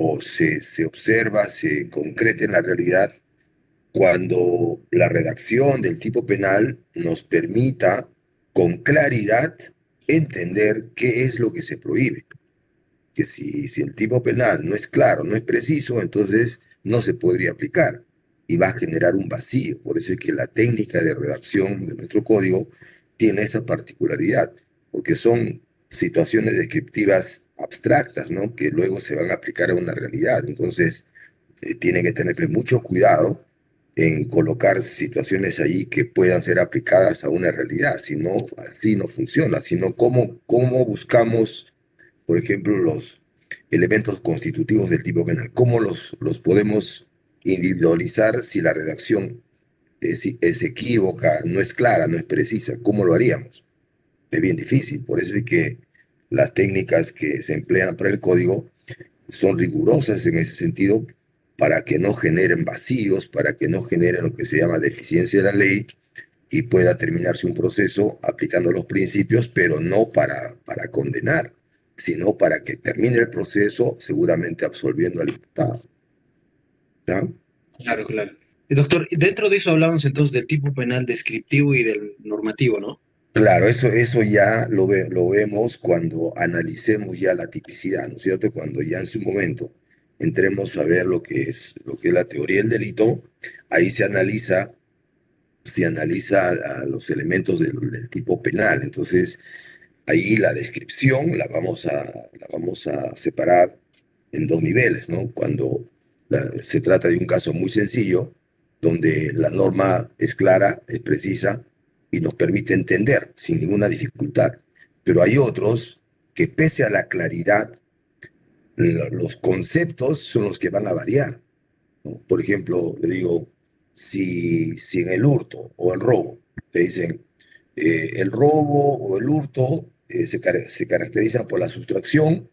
o se observa, se concreta en la realidad cuando la redacción del tipo penal nos permita con claridad entender qué es lo que se prohíbe. Que si el tipo penal no es claro, no es preciso, entonces no se podría aplicar y va a generar un vacío. Por eso es que la técnica de redacción de nuestro código tiene esa particularidad, porque son situaciones descriptivas abstractas, ¿no? Que luego se van a aplicar a una realidad. Entonces, tiene que tener mucho cuidado en colocar situaciones ahí que puedan ser aplicadas a una realidad, si no, así no funciona, sino cómo buscamos, por ejemplo, los elementos constitutivos del tipo penal, cómo los podemos individualizar si la redacción es equívoca, no es clara, no es precisa, ¿cómo lo haríamos? Es bien difícil, por eso es que las técnicas que se emplean para el código son rigurosas en ese sentido para que no generen vacíos, para que no generen lo que se llama deficiencia de la ley y pueda terminarse un proceso aplicando los principios, pero no para condenar, sino para que termine el proceso seguramente absolviendo al imputado. ¿Ya? Claro, claro. Doctor, dentro de eso hablamos entonces del tipo penal descriptivo y del normativo, ¿no? Claro, eso ya lo vemos cuando analicemos ya la tipicidad, ¿no es cierto? Cuando ya en su momento entremos a ver lo que es la teoría del delito, ahí se analiza a los elementos del tipo penal. Entonces, ahí la descripción la vamos a separar en dos niveles, ¿no? Cuando se trata de un caso muy sencillo, donde la norma es clara, es precisa y nos permite entender sin ninguna dificultad. Pero hay otros que pese a la claridad, los conceptos son los que van a variar, ¿no? Por ejemplo, le digo, si en el hurto o el robo te dicen, el robo o el hurto se caracterizan por la sustracción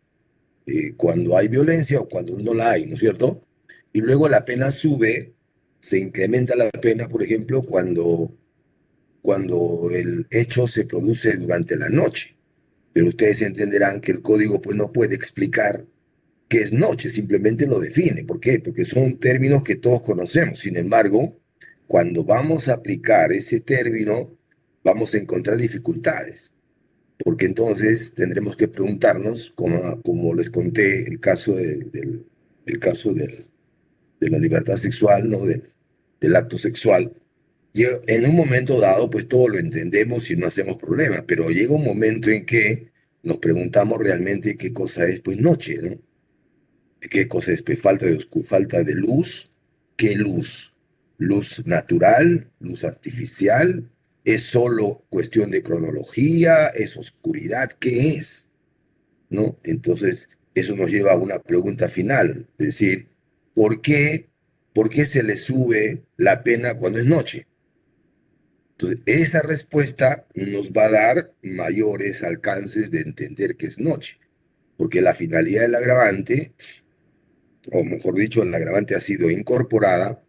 cuando hay violencia o cuando no la hay, ¿no es cierto? Y luego la pena sube, se incrementa la pena, por ejemplo, cuando el hecho se produce durante la noche. Pero ustedes entenderán que el código pues no puede explicar qué es noche, simplemente lo define. ¿Por qué? Porque son términos que todos conocemos. Sin embargo, cuando vamos a aplicar ese término, vamos a encontrar dificultades, porque entonces tendremos que preguntarnos, como les conté, el caso de la libertad sexual, ¿no? Del acto sexual. Y en un momento dado, pues todo lo entendemos y no hacemos problemas, pero llega un momento en que nos preguntamos realmente qué cosa es, pues, noche, ¿no? ¿Qué cosa es? Pues falta de luz. ¿Qué luz? ¿Luz natural? ¿Luz artificial? ¿Es solo cuestión de cronología? ¿Es oscuridad? ¿Qué es? ¿No? Entonces, eso nos lleva a una pregunta final, es decir, ¿por qué, ¿por qué se le sube la pena cuando es noche? Entonces, esa respuesta nos va a dar mayores alcances de entender que es noche, porque la finalidad del agravante, o mejor dicho, el agravante ha sido incorporada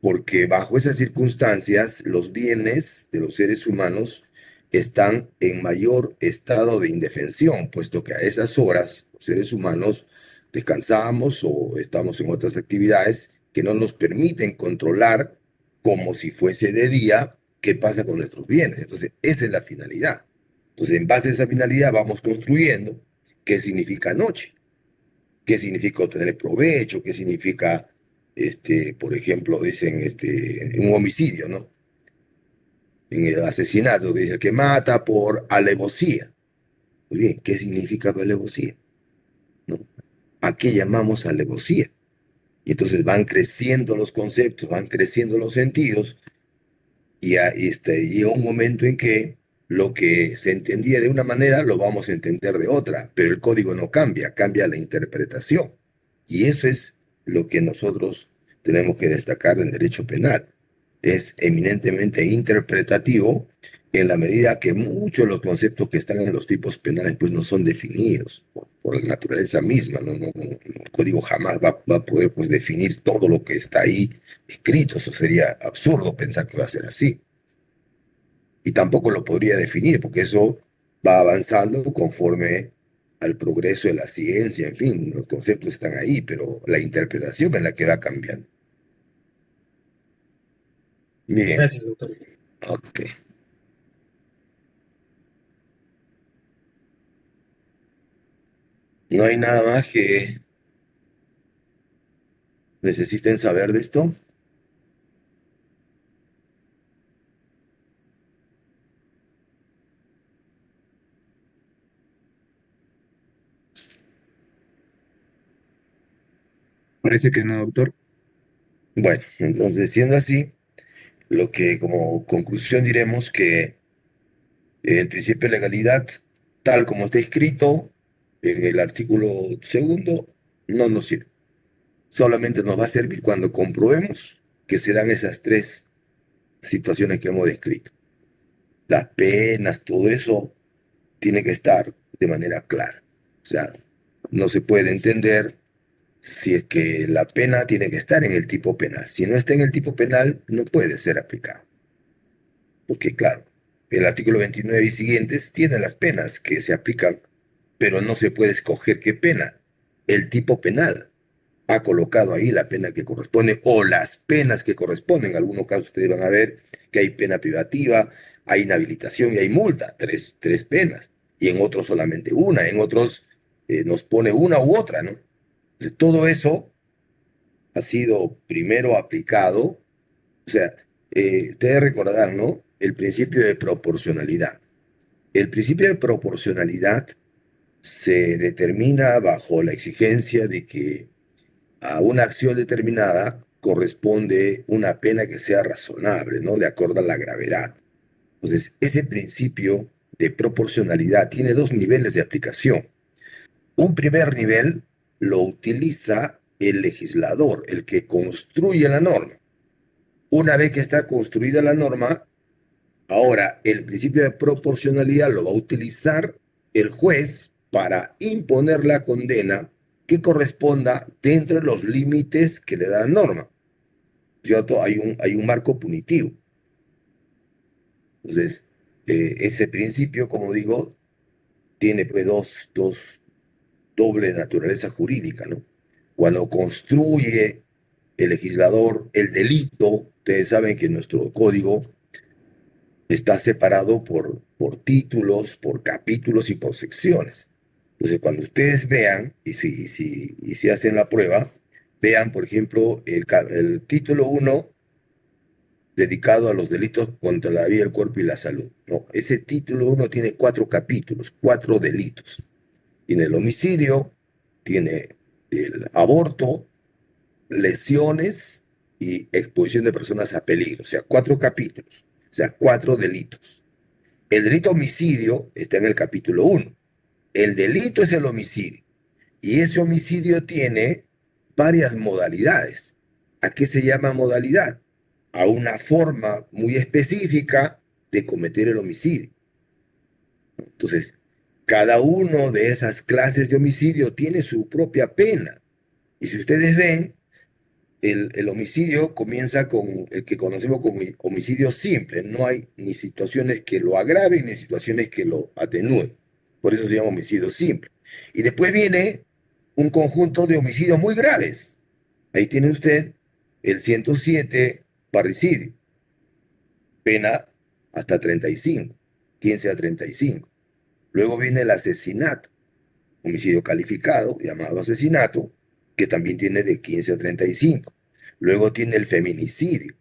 porque bajo esas circunstancias los bienes de los seres humanos están en mayor estado de indefensión, puesto que a esas horas los seres humanos descansamos o estamos en otras actividades que no nos permiten controlar como si fuese de día qué pasa con nuestros bienes. Entonces, esa es la finalidad. Entonces, en base a esa finalidad vamos construyendo qué significa noche, qué significa obtener provecho, qué significa, por ejemplo, dicen un homicidio, ¿no? En el asesinato, dice el que mata por alevosía. Muy bien, ¿qué significa alevosía? ¿No? ¿A qué llamamos alevosía? Y entonces van creciendo los conceptos, van creciendo los sentidos, y llega un momento en que lo que se entendía de una manera lo vamos a entender de otra, pero el código no cambia, cambia la interpretación. Y eso es lo que nosotros tenemos que destacar del derecho penal. Es eminentemente interpretativo en la medida que muchos de los conceptos que están en los tipos penales pues no son definidos por la naturaleza misma. El código jamás va a poder pues definir todo lo que está ahí escrito. Eso sería absurdo pensar que va a ser así. Y tampoco lo podría definir porque eso va avanzando conforme al progreso de la ciencia, en fin, los conceptos están ahí, pero la interpretación es la que va cambiando. Bien, Gracias, doctor. ok. ¿No hay nada más que necesiten saber de esto? Parece que no, doctor. Bueno, entonces siendo así, lo que como conclusión diremos que el principio de legalidad, tal como está escrito en el artículo segundo, no nos sirve. Solamente nos va a servir cuando comprobemos que se dan esas tres situaciones que hemos descrito. Las penas, todo eso tiene que estar de manera clara. O sea, no se puede entender si es que la pena tiene que estar en el tipo penal. Si no está en el tipo penal, no puede ser aplicado. Porque claro, el artículo 29 y siguientes tiene las penas que se aplican, pero no se puede escoger qué pena. El tipo penal ha colocado ahí la pena que corresponde o las penas que corresponden. En algunos casos ustedes van a ver que hay pena privativa, hay inhabilitación y hay multa, tres penas. Y en otros solamente una, en otros nos pone una u otra, ¿no? Entonces, todo eso ha sido primero aplicado, o sea, ustedes recordarán, ¿no? El principio de proporcionalidad. El principio de proporcionalidad se determina bajo la exigencia de que a una acción determinada corresponde una pena que sea razonable, ¿no? De acuerdo a la gravedad. Entonces, ese principio de proporcionalidad tiene dos niveles de aplicación. Un primer nivel lo utiliza el legislador, el que construye la norma. Una vez que está construida la norma, ahora el principio de proporcionalidad lo va a utilizar el juez para imponer la condena que corresponda dentro de los límites que le da la norma, ¿cierto? Hay un marco punitivo. Entonces, ese principio, como digo, tiene pues doble naturaleza jurídica, ¿no? Cuando construye el legislador el delito, ustedes saben que nuestro código está separado por títulos, por capítulos y por secciones. Entonces, cuando ustedes vean, y si hacen la prueba, vean, por ejemplo, el título uno dedicado a los delitos contra la vida, el cuerpo y la salud. No, ese título uno tiene 4 capítulos, 4 delitos. Tiene el homicidio, tiene el aborto, lesiones y exposición de personas a peligro. O sea, 4 capítulos, o sea, 4 delitos. El delito homicidio está en el capítulo uno. El delito es el homicidio. Y ese homicidio tiene varias modalidades. ¿A qué se llama modalidad? A una forma muy específica de cometer el homicidio. Entonces, cada uno de esas clases de homicidio tiene su propia pena. Y si ustedes ven, el homicidio comienza con el que conocemos como homicidio simple. No hay ni situaciones que lo agraven ni situaciones que lo atenúen. Por eso se llama homicidio simple. Y después viene un conjunto de homicidios muy graves. Ahí tiene usted el 107, parricidio, pena hasta 35, 15 a 35. Luego viene el asesinato, homicidio calificado, llamado asesinato, que también tiene de 15 a 35. Luego tiene el feminicidio,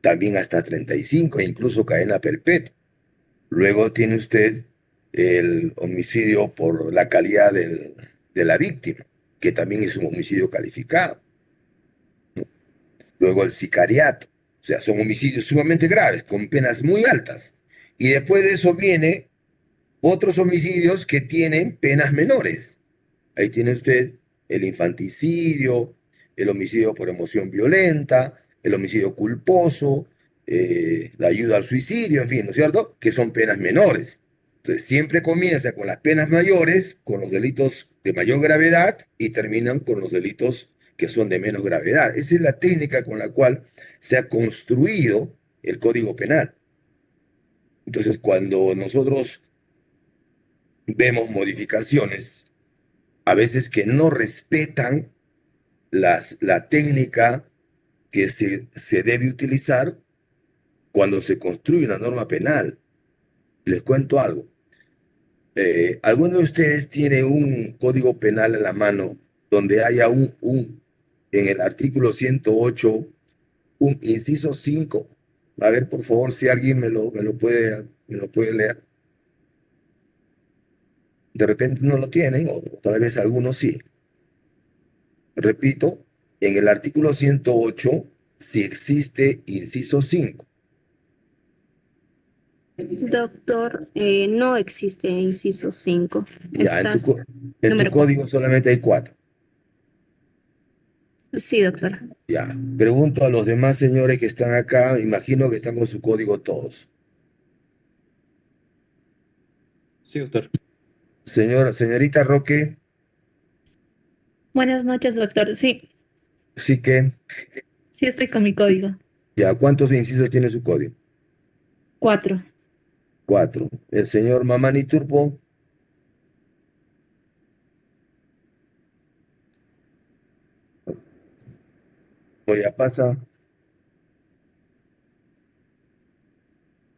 también hasta 35 e incluso cadena perpetua. Luego tiene usted el homicidio por la calidad de la víctima, que también es un homicidio calificado. Luego el sicariato, o sea, son homicidios sumamente graves, con penas muy altas. Y después de eso viene otros homicidios que tienen penas menores. Ahí tiene usted el infanticidio, el homicidio por emoción violenta, el homicidio culposo, la ayuda al suicidio, en fin, ¿no es cierto? Que son penas menores. Entonces, siempre comienza con las penas mayores, con los delitos de mayor gravedad y terminan con los delitos que son de menos gravedad. Esa es la técnica con la cual se ha construido el Código Penal. Entonces, cuando nosotros vemos modificaciones, a veces que no respetan la técnica que se debe utilizar cuando se construye una norma penal. Les cuento algo. ¿Alguno de ustedes tiene un código penal en la mano donde haya en el artículo 108, un inciso 5? A ver, por favor, si alguien me lo puede leer. De repente no lo tienen, o tal vez algunos sí. Repito, en el artículo 108, si existe inciso 5. Doctor, no existe inciso 5. Ya, Está en tu número 4. código solamente hay 4. Sí, doctor. Ya, pregunto a los demás señores que están acá, imagino que están con su código todos. Sí, doctor. Señorita Roque, Buenas noches, doctor. Sí, sí que, sí estoy con mi código. ya, ¿cuántos incisos tiene su código? 4. 4. El señor Mamani Turpo,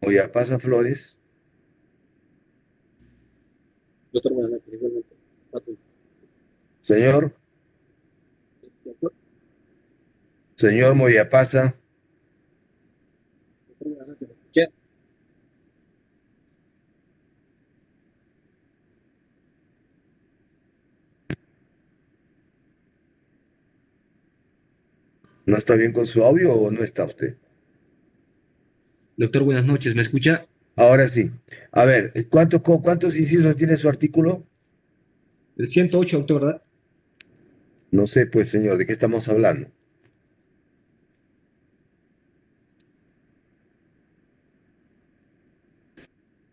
Oyapasa Flores, Doctor, buenas noches. Igualmente. señor, Doctor, señor Moyapasa, buenas noches. ¿Me escucha? ¿no está bien con su audio o no está usted? Doctor, buenas noches, ¿me escucha? Ahora sí. A ver, ¿cuántos incisos tiene su artículo? El 108, doctor, ¿verdad? No sé, pues, señor, ¿de qué estamos hablando?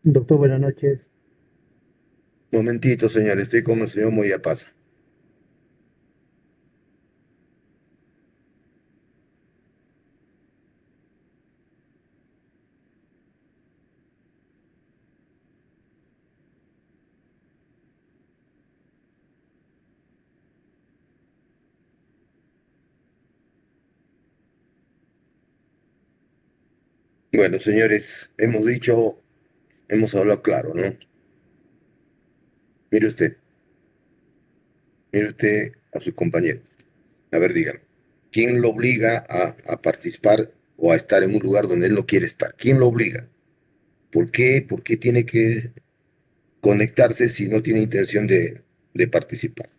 Doctor, buenas noches. Momentito, señor, estoy con el señor Moyapasa. Bueno, señores, hemos hablado claro, ¿no? Mire usted, mire usted a su compañero. A ver, dígame, ¿quién lo obliga a participar o a estar en un lugar donde él no quiere estar? ¿Quién lo obliga? ¿Por qué? ¿Por qué tiene que conectarse si no tiene intención de participar?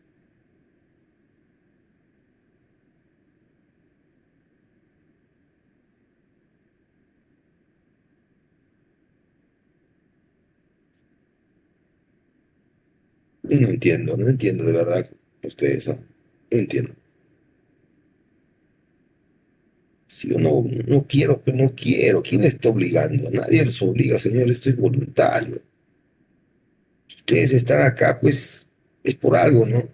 No entiendo de verdad ustedes, ¿no? No entiendo. Si yo no quiero, pues no quiero. ¿Quién le está obligando? Nadie los obliga, señor, esto es voluntario. Si ustedes están acá, pues es por algo, ¿no?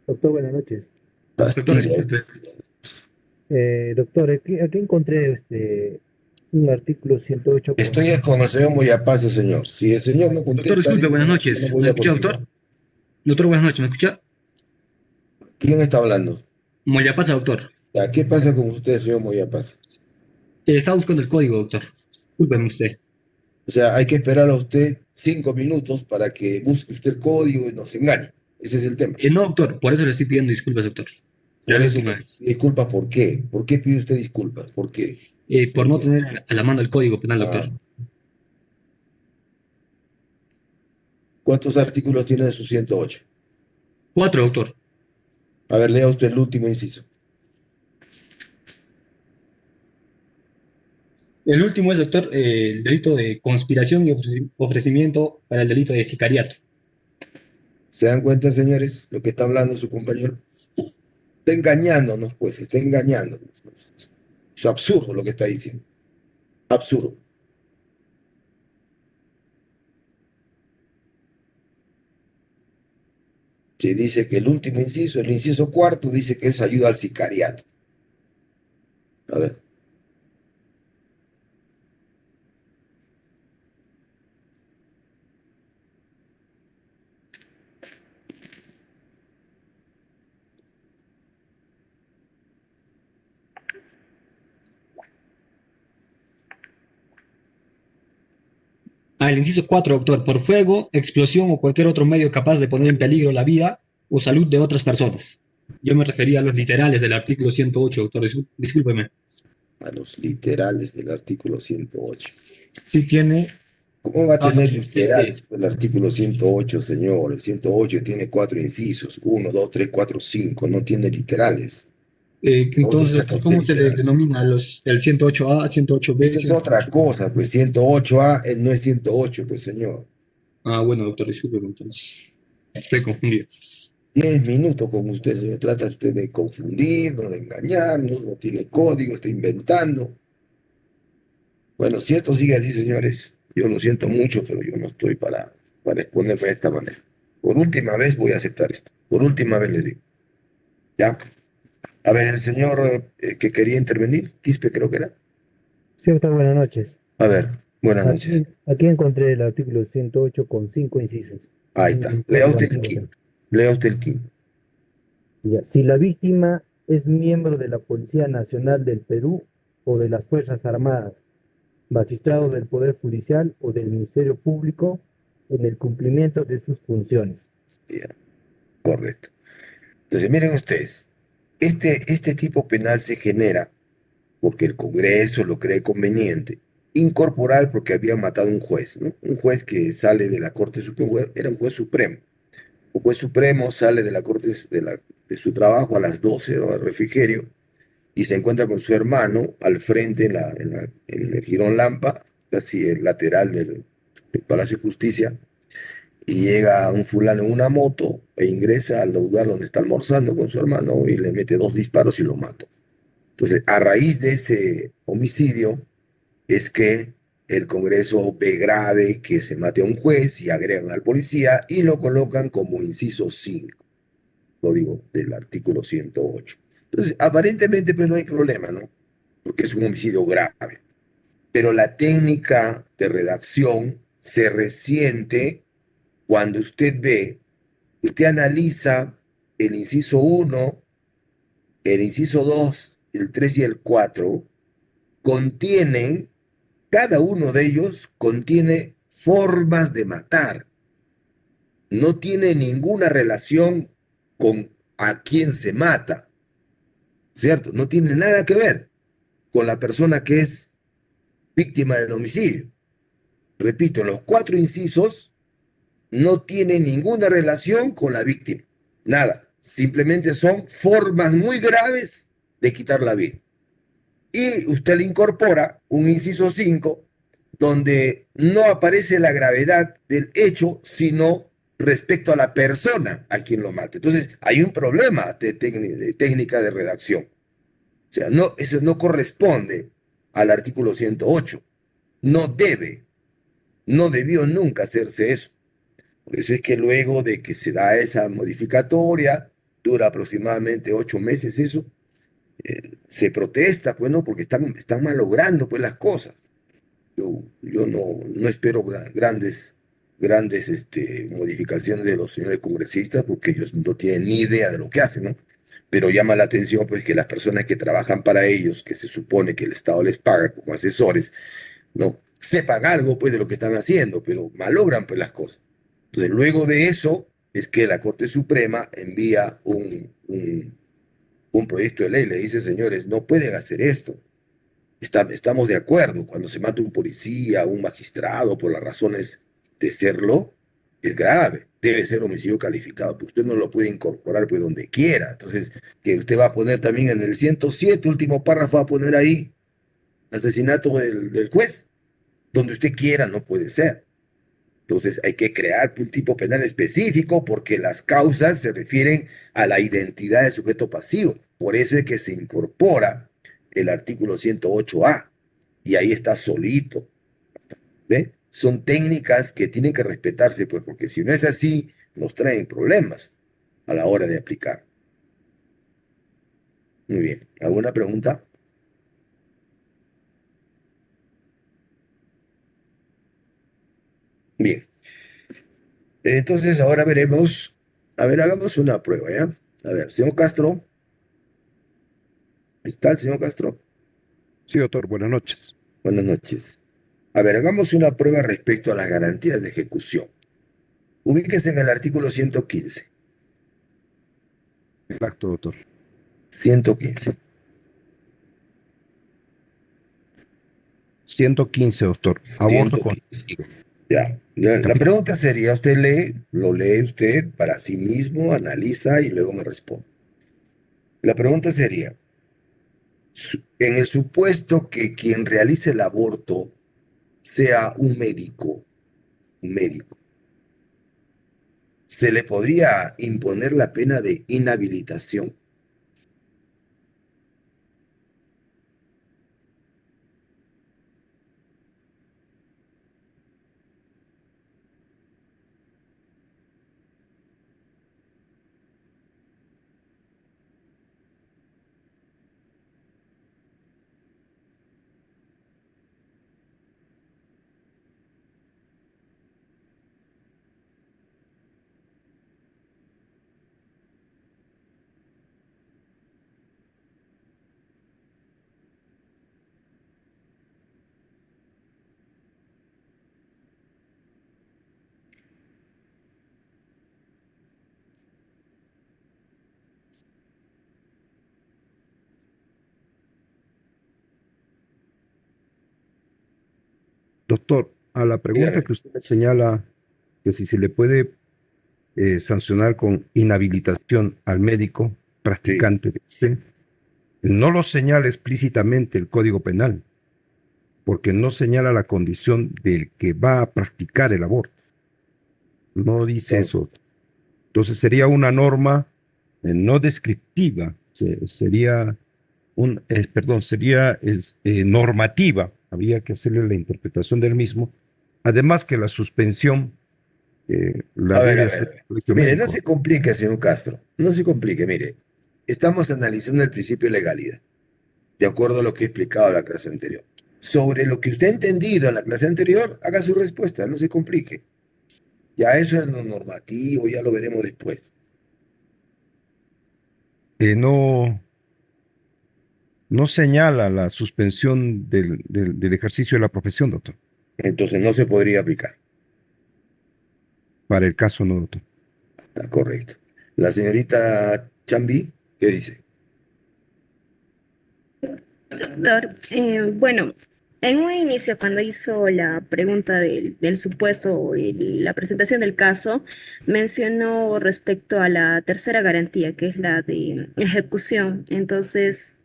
Doctor, buenas noches. Doctor, Fastidia. disculpe. Doctor, aquí encontré un artículo 108 con... Estoy con el señor Moyapasa, señor. Si el señor no Doctor, contesta, disculpe, buenas yo no noches. voy ¿Me a escucha, doctor? continuar. Doctor, buenas noches, ¿me escucha? ¿Quién está hablando? Moyapasa, doctor. Ya, ¿qué pasa con usted, señor Moyapasa? Estaba buscando el código, doctor. Discúlpeme usted. O sea, hay que esperar a usted 5 minutos para que busque usted el código y nos engañe. Ese es el tema. No, doctor, por eso le estoy pidiendo disculpas, doctor. Será Por la eso, última vez. disculpa, ¿por qué? ¿Por qué pide usted disculpas? ¿Por qué? Por ¿Por no qué? tener a la mano el código penal, doctor. Ah, ¿cuántos artículos tiene de su 108? 4, doctor. A ver, lea usted el último inciso. El último es, doctor, el delito de conspiración y ofrecimiento para el delito de sicariato. ¿Se dan cuenta, señores, lo que está hablando su compañero? Está engañándonos, pues, está engañándonos. Es absurdo lo que está diciendo. Absurdo. Se dice que el último inciso, el inciso cuarto, dice que es ayuda al sicariato. A ver. El inciso 4, doctor, por fuego, explosión o cualquier otro medio capaz de poner en peligro la vida o salud de otras personas. Yo me refería a los literales del artículo 108, doctor, discúlpeme. A los literales del artículo 108. Sí tiene... ¿Cómo va a tener sí, literales el artículo 108, señor? El 108 tiene 4 incisos, 1, 2, 3, 4, 5, no tiene literales. entonces, saca doctor, usted ¿cómo se le literales? denomina el 108A, 108B? Esa es otra cosa, pues 108A no es 108, pues señor. Bueno, doctor, discúlpeme entonces. Estoy confundido. 10 minutos con usted, señor. Trata usted de confundirnos, de engañarnos, no tiene código, está inventando. Bueno, si esto sigue así, señores, yo lo siento mucho, pero yo no estoy para exponerme de esta manera. Por última vez voy a aceptar esto. Por última vez les digo. ¿Ya? A ver, el señor que quería intervenir, Quispe creo que era. Sí, doctor, buenas noches. A ver, buenas noches. Aquí encontré el artículo 108 con 5 incisos. Ahí Es está. un Lea código usted el antiguo. quinto. Lea usted el quinto. Ya. Si la víctima es miembro de la Policía Nacional del Perú o de las Fuerzas Armadas, magistrado del Poder Judicial o del Ministerio Público en el cumplimiento de sus funciones. Ya, correcto. Entonces, miren ustedes, este tipo penal se genera porque el Congreso lo cree conveniente incorporar porque había matado a un juez, ¿no? Un juez que sale de la Corte Suprema, era un juez supremo. Un juez supremo sale de la Corte de su trabajo a las 12 horas del refrigerio y se encuentra con su hermano al frente en el Jirón Lampa, casi el lateral del Palacio de Justicia, y llega un fulano en una moto e ingresa al lugar donde está almorzando con su hermano y le mete 2 disparos y lo mata. Entonces, a raíz de ese homicidio es que el Congreso ve grave que se mate a un juez y agregan al policía y lo colocan como inciso 5, código del artículo 108. Entonces, aparentemente pues no hay problema, ¿no? Porque es un homicidio grave. Pero la técnica de redacción se resiente cuando usted analiza el inciso 1, el inciso 2, el 3 y el 4, contienen, cada uno de ellos contiene formas de matar. No tiene ninguna relación con a quién se mata, ¿cierto? No tiene nada que ver con la persona que es víctima del homicidio. Repito, los 4 incisos no tienen ninguna relación con la víctima. Nada. Simplemente son formas muy graves de quitar la vida. Y usted le incorpora un inciso 5 donde no aparece la gravedad del hecho, sino respecto a la persona a quien lo mate. Entonces, hay un problema de técnica de redacción. O sea, no, eso no corresponde al artículo 108. No debió nunca hacerse eso. Por eso es que luego de que se da esa modificatoria, dura aproximadamente 8 meses eso, se protesta, pues no, porque están malogrando pues las cosas. Yo no espero grandes modificaciones de los señores congresistas porque ellos no tienen ni idea de lo que hacen, ¿no? Pero llama la atención pues que las personas que trabajan para ellos, que se supone que el Estado les paga como asesores, no sepan algo pues de lo que están haciendo, pero malogran pues las cosas. Entonces luego de eso es que la Corte Suprema envía un proyecto de ley, le dice, señores, no pueden hacer esto. Estamos de acuerdo, cuando se mata un policía, un magistrado, por las razones de serlo, es grave, debe ser homicidio calificado, pero usted no lo puede incorporar pues donde quiera. Entonces, que usted va a poner también en el 107, último párrafo, va a poner ahí asesinato del juez, donde usted quiera, no puede ser. Entonces hay que crear un tipo penal específico porque las causas se refieren a la identidad del sujeto pasivo. Por eso es que se incorpora el artículo 108A y ahí está solito. ¿Ve? Son técnicas que tienen que respetarse, pues, porque si no es así, nos traen problemas a la hora de aplicar. Muy bien. ¿Alguna pregunta? Bien. Entonces ahora veremos. A ver, hagamos una prueba, ¿ya? A ver, señor Castro. ¿Está el señor Castro? Sí, doctor, buenas noches. Buenas noches. A ver, hagamos una prueba respecto a las garantías de ejecución. Ubíquese en el artículo 115. Exacto, doctor. 115. 115, doctor. Aborto con 115. Ya. La pregunta sería, usted lo lee usted para sí mismo, analiza y luego me responde. La pregunta sería, en el supuesto que quien realice el aborto sea un médico, ¿se le podría imponer la pena de inhabilitación? Doctor, a la pregunta Dígame. que usted me señala, que si se le puede sancionar con inhabilitación al médico practicante de este, no lo señala explícitamente el Código Penal, porque no señala la condición del que va a practicar el aborto. No dice eso. Entonces sería una norma no descriptiva, sería normativa. Habría que hacerle la interpretación del mismo. Además que la suspensión la A ver, debe a hacer ver. el colegio Mire, no médico. se complique, señor Castro. No se complique, mire. Estamos analizando el principio de legalidad, de acuerdo a lo que he explicado en la clase anterior. Sobre lo que usted ha entendido en la clase anterior, haga su respuesta, no se complique. Ya eso es lo normativo, ya lo veremos después. No, no señala la suspensión del ejercicio de la profesión, doctor. Entonces no se podría aplicar. Para el caso no, doctor. Está correcto. La señorita Chambi, ¿qué dice? Doctor, bueno, en un inicio, cuando hizo la pregunta del supuesto y la presentación del caso, mencionó respecto a la tercera garantía, que es la de ejecución. Entonces,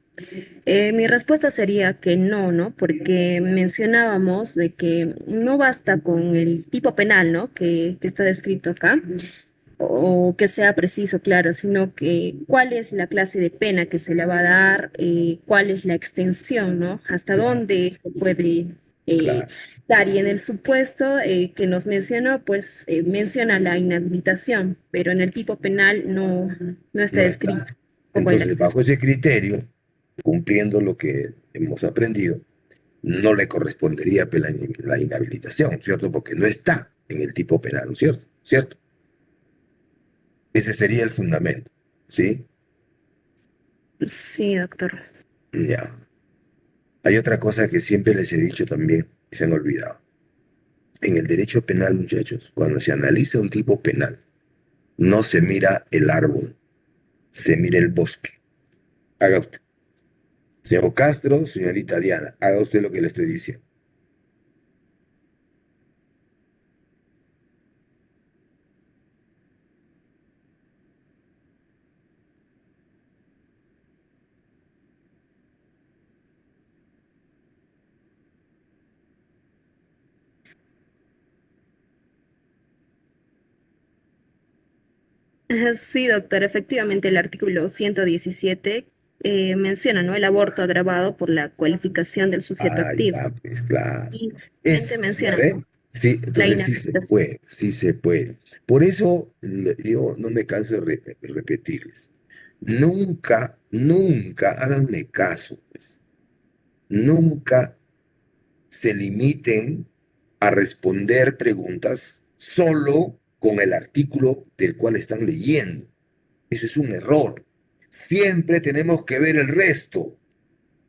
mi respuesta sería que no, ¿no? Porque mencionábamos de que no basta con el tipo penal, ¿no? Que está descrito acá, o que sea preciso, claro, sino que cuál es la clase de pena que se le va a dar, cuál es la extensión, ¿no? Hasta Claro, dónde se puede claro. dar. Y en el supuesto que nos mencionó, pues menciona la inhabilitación, pero en el tipo penal no está No descrito está. como en la Entonces, bajo extensión. ese criterio, cumpliendo lo que hemos aprendido, no le correspondería pues, la inhabilitación, ¿cierto? Porque no está en el tipo penal, ¿no es cierto? ¿Cierto? Ese sería el fundamento, ¿sí? Sí, doctor. Ya. Hay otra cosa que siempre les he dicho también, y se han olvidado. En el derecho penal, muchachos, cuando se analiza un tipo penal, no se mira el árbol, se mira el bosque. Haga usted. Señor Castro, señorita Diana, haga usted lo que le estoy diciendo. Sí, doctor, efectivamente el artículo 117 menciona, ¿no? El aborto agravado por la cualificación del sujeto Ah, activo. ya, pues claro. Y finalmente Ya menciona, ven, ¿no? sí, La entonces sí se inhabilitación. puede, sí se puede. Por eso yo no me canso de repetirles. Nunca, nunca, háganme caso, pues, nunca se limiten a responder preguntas solo con el artículo del cual están leyendo. Eso es un error. Siempre tenemos que ver el resto,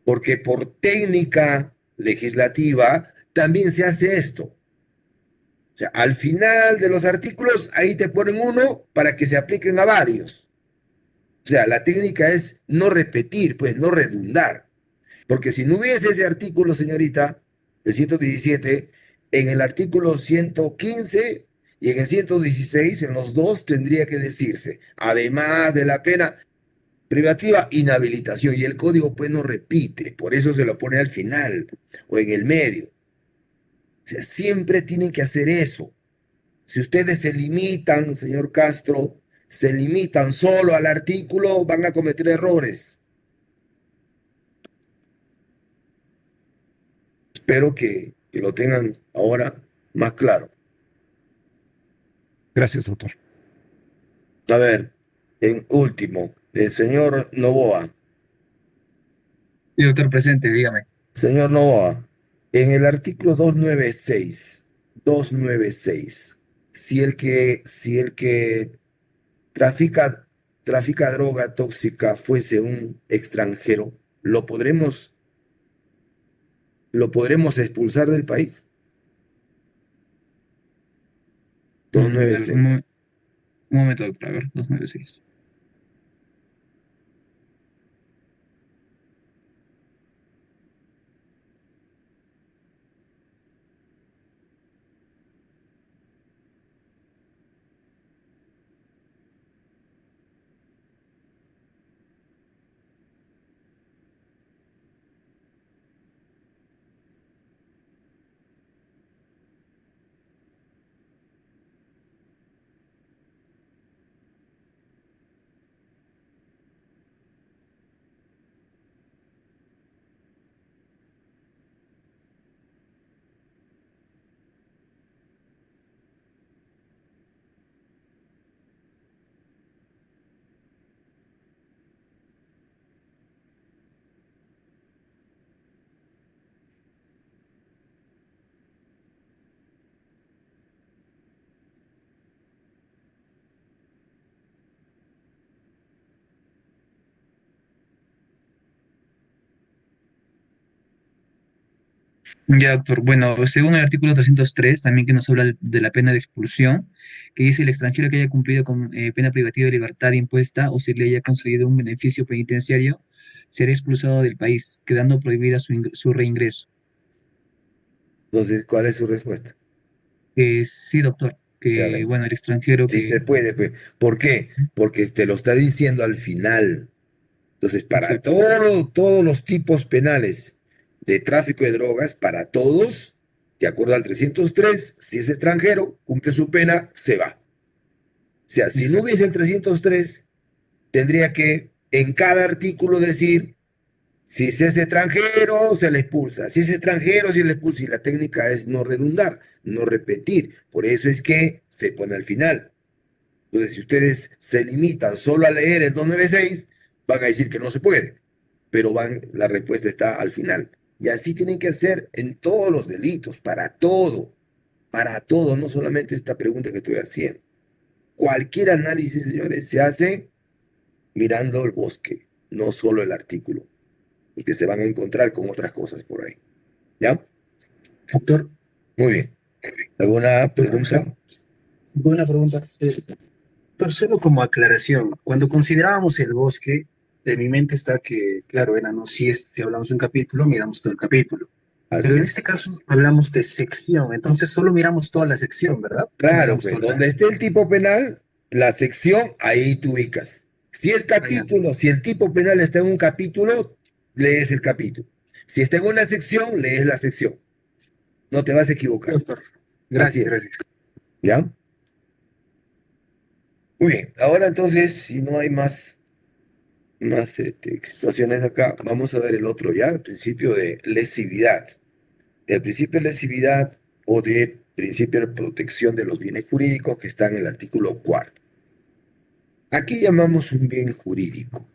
porque por técnica legislativa también se hace esto. O sea, al final de los artículos, ahí te ponen uno para que se apliquen a varios. O sea, la técnica es no repetir, pues no redundar. Porque si no hubiese ese artículo, señorita, el 117, en el artículo 115 y en el 116, en los dos tendría que decirse, además de la pena privativa, inhabilitación. Y el código pues no repite, por eso se lo pone al final o en el medio. O sea, siempre tienen que hacer eso. Si ustedes se limitan, señor Castro, se limitan solo al artículo, van a cometer errores. Espero que lo tengan ahora más claro. Gracias, doctor. A ver, en último, el señor Novoa. Sí, doctor, presente, dígame. Señor Novoa, en el artículo 296, si el que trafica droga tóxica fuese un extranjero, ¿lo podremos expulsar del país? 296. Un momento, doctor, a ver, 296. Ya, doctor. Bueno, según el artículo 303, también que nos habla de la pena de expulsión, que dice el extranjero que haya cumplido con pena privativa de libertad impuesta o se le haya concedido un beneficio penitenciario, será expulsado del país, quedando prohibida su reingreso. Entonces, ¿cuál es su respuesta? Sí, doctor, Ya que, ves. bueno, el extranjero Sí se puede, pues. ¿Por qué? Porque te lo está diciendo al final. Entonces, para Exacto. todos los tipos penales de tráfico de drogas, para todos, de acuerdo al 303, si es extranjero, cumple su pena, se va. O sea, si no Exacto. hubiese el 303, tendría que en cada artículo decir, si es extranjero, se le expulsa. Si es extranjero, se le expulsa. Y la técnica es no redundar, no repetir. Por eso es que se pone al final. Entonces, si ustedes se limitan solo a leer el 296, van a decir que no se puede. Pero la respuesta está al final. Y así tienen que hacer en todos los delitos, para todo, no solamente esta pregunta que estoy haciendo. Cualquier análisis, señores, se hace mirando el bosque, no solo el artículo, porque se van a encontrar con otras cosas por ahí. ¿Ya? Doctor, Muy bien. ¿Alguna pregunta? buena pregunta. Doctor, solo como aclaración, cuando considerábamos el bosque, en mi mente está que, claro, si hablamos de un capítulo, miramos todo el capítulo. Así Pero en es. este caso hablamos de sección, entonces solo miramos toda la sección, ¿verdad? Claro, Miramos pues, toda donde esté el tipo penal, la sección, ahí tú ubicas. Si es capítulo, si el tipo penal está en un capítulo, lees el capítulo. Si está en una sección, lees la sección. No te vas a equivocar. Doctor. Así Gracias, es. gracias. ¿Ya? Muy bien. Ahora entonces, si no hay más situaciones acá, vamos a ver el otro ya, el principio de lesividad. El principio de lesividad o de principio de protección de los bienes jurídicos que está en el artículo 4. Aquí llamamos un bien jurídico.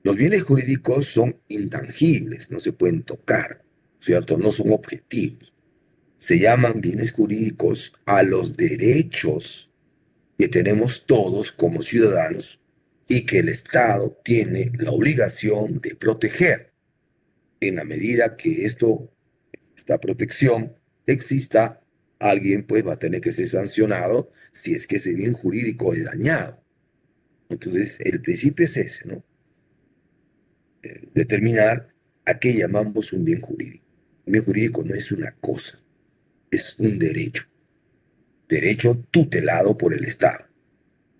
Los bienes jurídicos son intangibles, no se pueden tocar, ¿cierto? No son objetivos. Se llaman bienes jurídicos a los derechos que tenemos todos como ciudadanos y que el Estado tiene la obligación de proteger en la medida que esta protección exista, alguien pues va a tener que ser sancionado si es que ese bien jurídico es dañado. Entonces, el principio es ese, ¿no? Determinar a qué llamamos un bien jurídico. Un bien jurídico no es una cosa, es un derecho. Derecho tutelado por el Estado.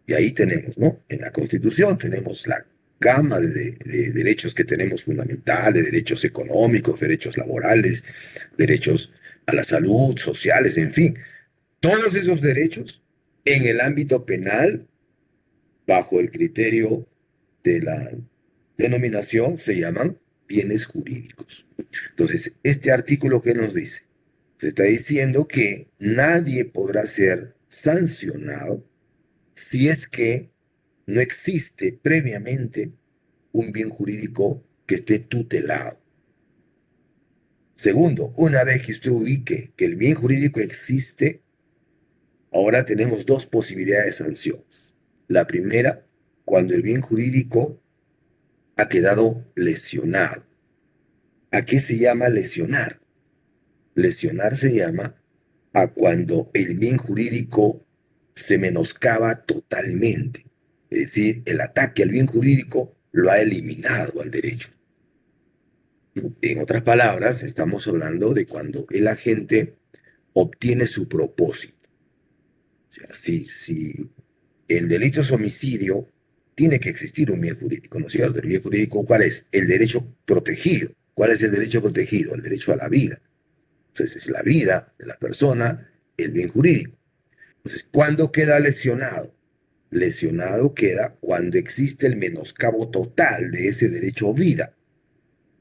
Y ahí tenemos, ¿no? En la Constitución tenemos la gama de derechos que tenemos fundamentales, derechos económicos, derechos laborales, derechos a la salud, sociales, en fin. Todos esos derechos en el ámbito penal, bajo el criterio de la denominación, se llaman bienes jurídicos. Entonces, este artículo que nos dice, se está diciendo que nadie podrá ser sancionado si es que no existe previamente un bien jurídico que esté tutelado. Segundo, una vez que usted ubique que el bien jurídico existe, ahora tenemos dos posibilidades de sanción. La primera, cuando el bien jurídico ha quedado lesionado. ¿A qué se llama lesionar? Lesionar se llama a cuando el bien jurídico se menoscaba totalmente. Es decir, el ataque al bien jurídico lo ha eliminado al derecho. En otras palabras, estamos hablando de cuando el agente obtiene su propósito. O sea, si el delito es homicidio, tiene que existir un bien jurídico, ¿no es cierto? El bien jurídico, ¿cuál es? El derecho protegido. ¿Cuál es el derecho protegido? El derecho a la vida. Entonces, es la vida de la persona, el bien jurídico. Entonces, ¿cuándo queda lesionado? Lesionado queda cuando existe el menoscabo total de ese derecho a vida.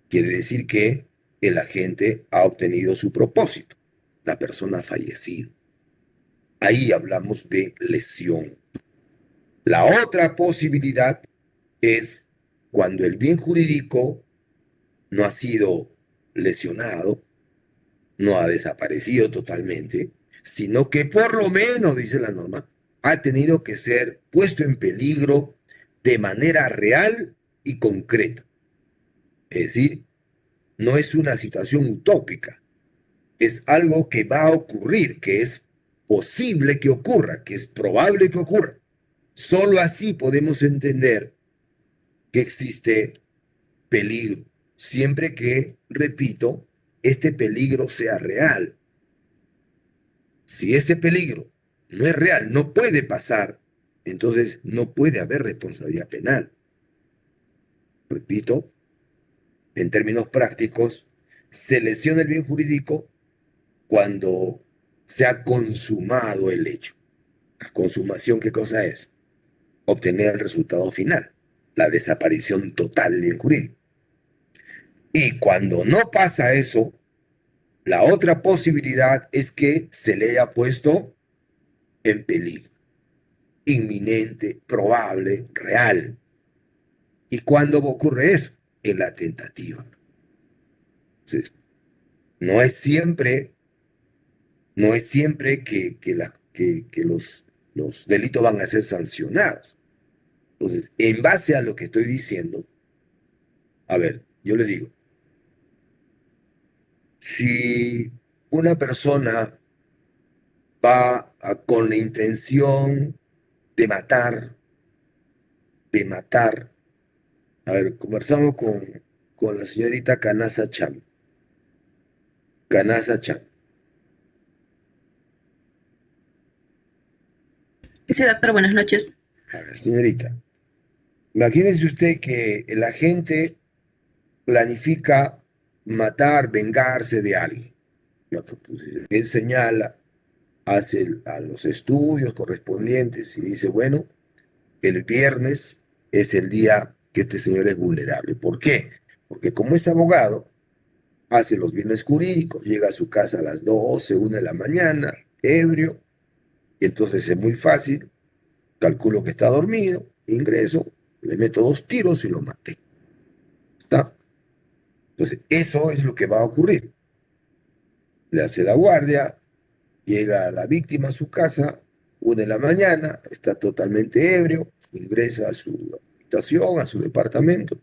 Quiere decir que el agente ha obtenido su propósito. La persona ha fallecido. Ahí hablamos de lesión. La otra posibilidad es cuando el bien jurídico no ha sido lesionado, no ha desaparecido totalmente, sino que por lo menos, dice la norma, ha tenido que ser puesto en peligro de manera real y concreta. Es decir, no es una situación utópica, es algo que va a ocurrir, que es posible que ocurra, que es probable que ocurra. Solo así podemos entender que existe peligro, siempre que, repito, este peligro sea real. Si ese peligro no es real, no puede pasar, entonces no puede haber responsabilidad penal. Repito, en términos prácticos, se lesiona el bien jurídico cuando se ha consumado el hecho. La consumación, ¿qué cosa es? Obtener el resultado final, la desaparición total del bien jurídico. Y cuando no pasa eso, la otra posibilidad es que se le haya puesto en peligro, inminente, probable, real. ¿Y cuándo ocurre eso? En la tentativa. Entonces, no es siempre que los delitos van a ser sancionados. Entonces, en base a lo que estoy diciendo, a ver, yo le digo, si una persona va con la intención de matar, a ver, conversamos con la señorita Canasa Chan. Canasa Chan. Sí, doctor, buenas noches. A ver, señorita, imagínese usted que el agente planifica matar, vengarse de alguien. Él señala, hace a los estudios correspondientes y dice, bueno, el viernes es el día que este señor es vulnerable. ¿Por qué? Porque como es abogado, hace los viernes jurídicos, llega a su casa a las 12, 1 de la mañana, ebrio, y entonces es muy fácil, calculo que está dormido, ingreso, le meto 2 tiros y lo maté. ¿Está? Entonces, eso es lo que va a ocurrir. Le hace la guardia, llega la víctima a su casa, 1 de la mañana, está totalmente ebrio, ingresa a su habitación, a su departamento,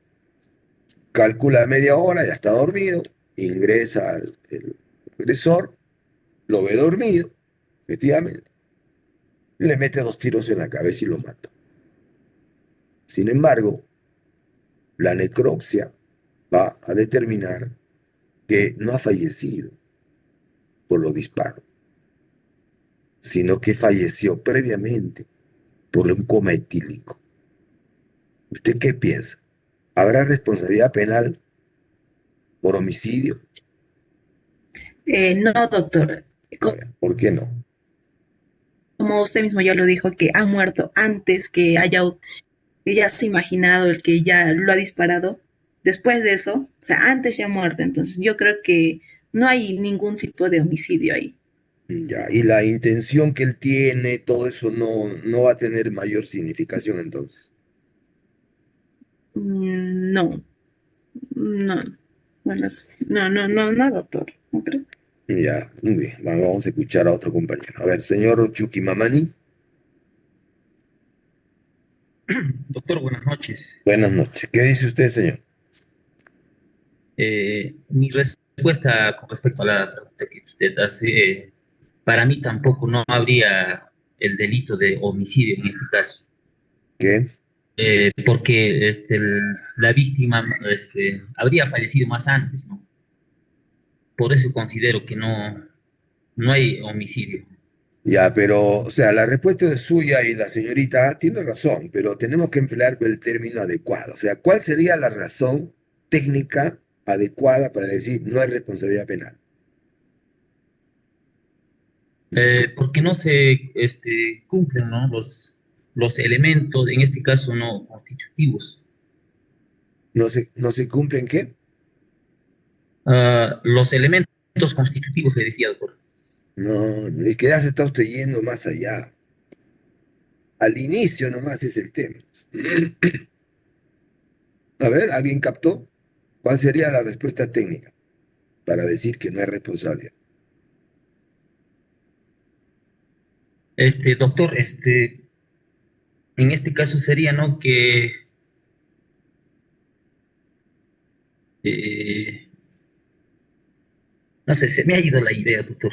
calcula media hora, ya está dormido, ingresa el agresor, lo ve dormido, efectivamente, le mete 2 tiros en la cabeza y lo mató. Sin embargo, la necropsia va a determinar que no ha fallecido por los disparos, sino que falleció previamente por un coma etílico. ¿Usted qué piensa? ¿Habrá responsabilidad penal por homicidio? No, doctor. A ver, ¿por qué no? Como usted mismo ya lo dijo, que ha muerto antes que ya se ha imaginado el que ya lo ha disparado. Después de eso, o sea, antes ya ha muerto. Entonces, yo creo que no hay ningún tipo de homicidio ahí. Ya, y la intención que él tiene, todo eso no va a tener mayor significación entonces. No, no. Bueno, no, doctor. No creo. Ya, muy bien. Vamos a escuchar a otro compañero. A ver, señor Chukimamani, Doctor, buenas noches. buenas noches. ¿Qué dice usted, señor? Mi respuesta con respecto a la pregunta que usted hace, para mí tampoco no habría el delito de homicidio en este caso, ¿Qué? porque la víctima habría fallecido más antes, ¿no? Por eso considero que no hay homicidio. Ya, pero, o sea, la respuesta es suya y la señorita tiene razón, pero tenemos que emplear el término adecuado. O sea, ¿cuál sería la razón técnica adecuada para decir no hay responsabilidad penal? Porque no se cumplen, ¿no? Los elementos, en este caso no constitutivos. ¿No se cumplen qué? Los elementos constitutivos, le decía, doctor. No, es que ya se está usted yendo más allá. Al inicio nomás es el tema. A ver, ¿alguien captó? ¿Cuál sería la respuesta técnica para decir que no hay responsabilidad? Doctor, en este caso sería, ¿no? Que eh, no sé, se me ha ido la idea, doctor.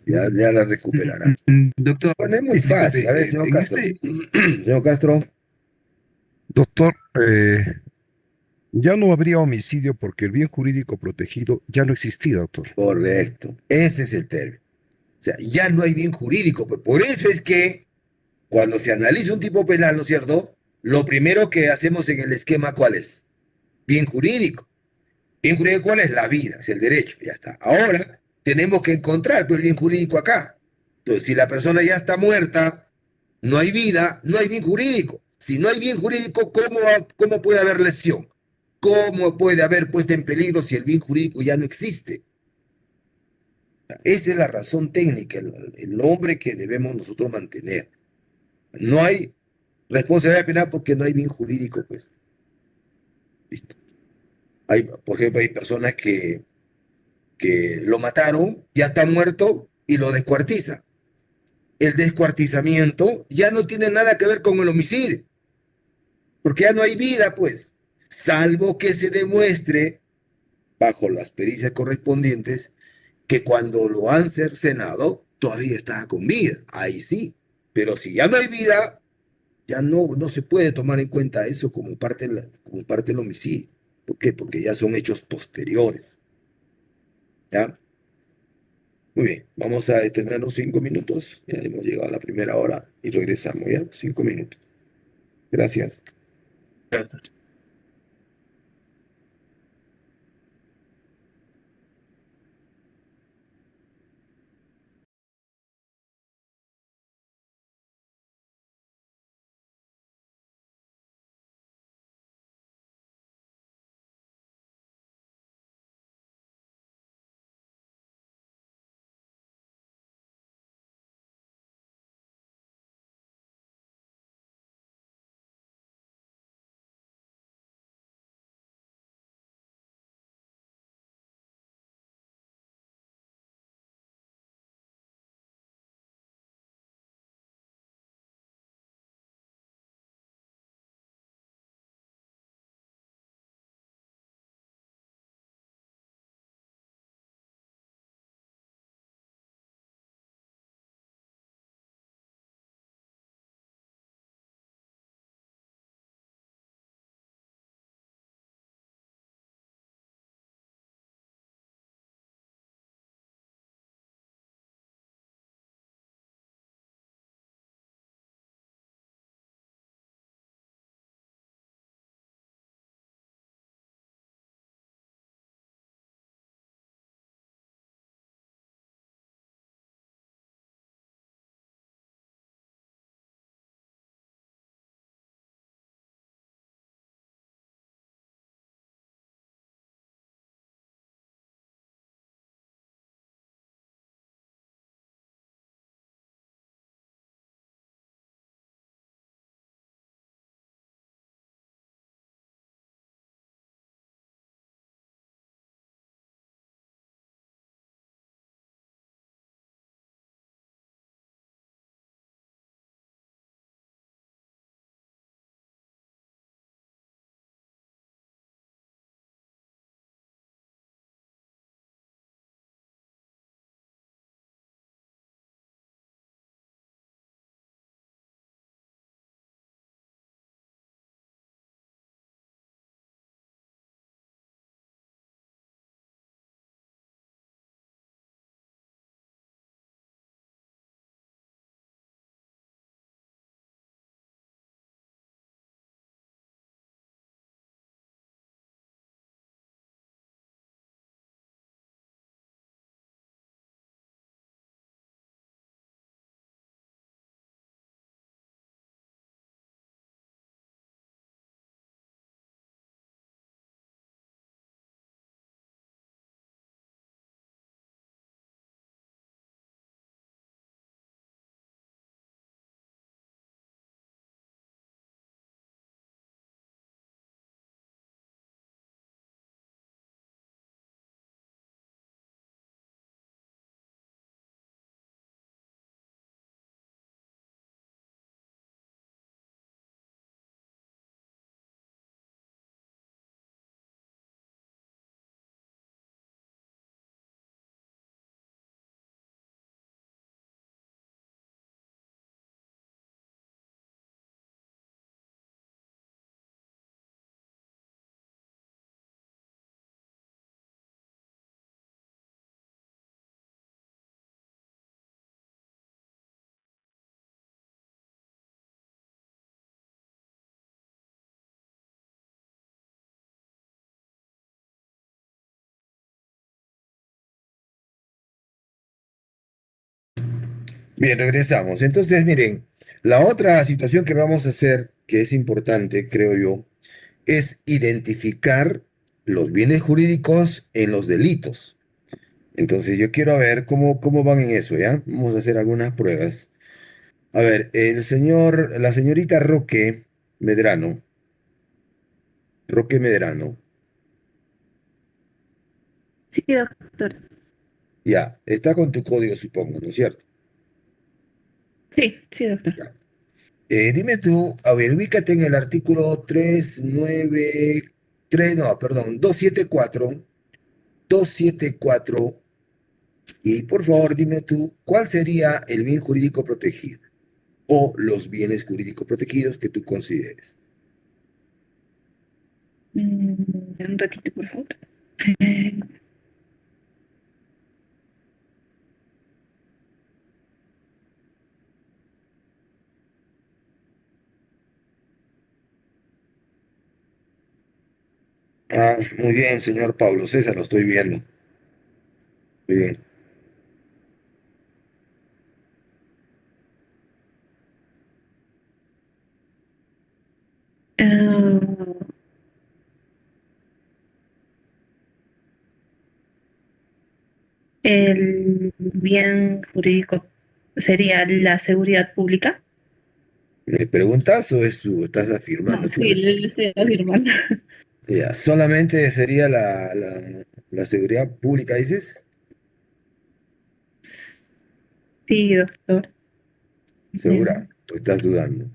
Ya la recuperará. Doctor, Bueno, es muy fácil. A ver, disculpe, señor en Castro. este, Señor Castro, Doctor, ya no habría homicidio porque el bien jurídico protegido ya no existía, doctor. correcto. Ese es el término. O sea, ya no hay bien jurídico. Pues por eso es que cuando se analiza un tipo penal, ¿no es cierto? Lo primero que hacemos en el esquema, ¿cuál es? Bien jurídico. Bien jurídico, ¿cuál es? La vida, es el derecho, ya está. Ahora tenemos que encontrar pues, el bien jurídico acá. Entonces, si la persona ya está muerta, no hay vida, no hay bien jurídico. Si no hay bien jurídico, ¿cómo puede haber lesión? ¿Cómo puede haber puesta en peligro si el bien jurídico ya no existe? Esa es la razón técnica, el nombre que debemos nosotros mantener. No hay responsabilidad penal porque no hay bien jurídico, pues. Listo. Por ejemplo, hay personas que lo mataron, ya está muerto y lo descuartiza. El descuartizamiento ya no tiene nada que ver con el homicidio, porque ya no hay vida, pues, salvo que se demuestre, bajo las pericias correspondientes, que cuando lo han cercenado, todavía está con vida. Ahí sí. Pero si ya no hay vida, ya no se puede tomar en cuenta eso como parte del homicidio. ¿Por qué? Porque ya son hechos posteriores. ¿Ya? Muy bien, vamos a detenernos 5 minutos. Ya hemos llegado a la primera hora y regresamos, ¿ya? 5 minutos. Gracias. Bien, regresamos. Entonces, miren, la otra situación que vamos a hacer, que es importante, creo yo, es identificar los bienes jurídicos en los delitos. Entonces, yo quiero ver cómo van en eso, ¿ya? Vamos a hacer algunas pruebas. A ver, la señorita Roque Medrano, Sí, doctor. ya, está con tu código, supongo, ¿no es cierto? Sí, sí, doctor. Dime tú, a ver, ubícate en el artículo 393, no, perdón, 274, y por favor dime tú, ¿cuál sería el bien jurídico protegido o los bienes jurídicos protegidos que tú consideres? Un ratito, por favor. Eh, Ah, muy bien, señor Pablo César, lo estoy viendo. Muy bien. ah, el bien jurídico sería la seguridad pública. ¿Me preguntas o estás No, afirmando tu sí, respuesta? le estoy afirmando. Ya, solamente sería la seguridad pública, dices. Sí, doctor. ¿Segura? ¿O estás dudando?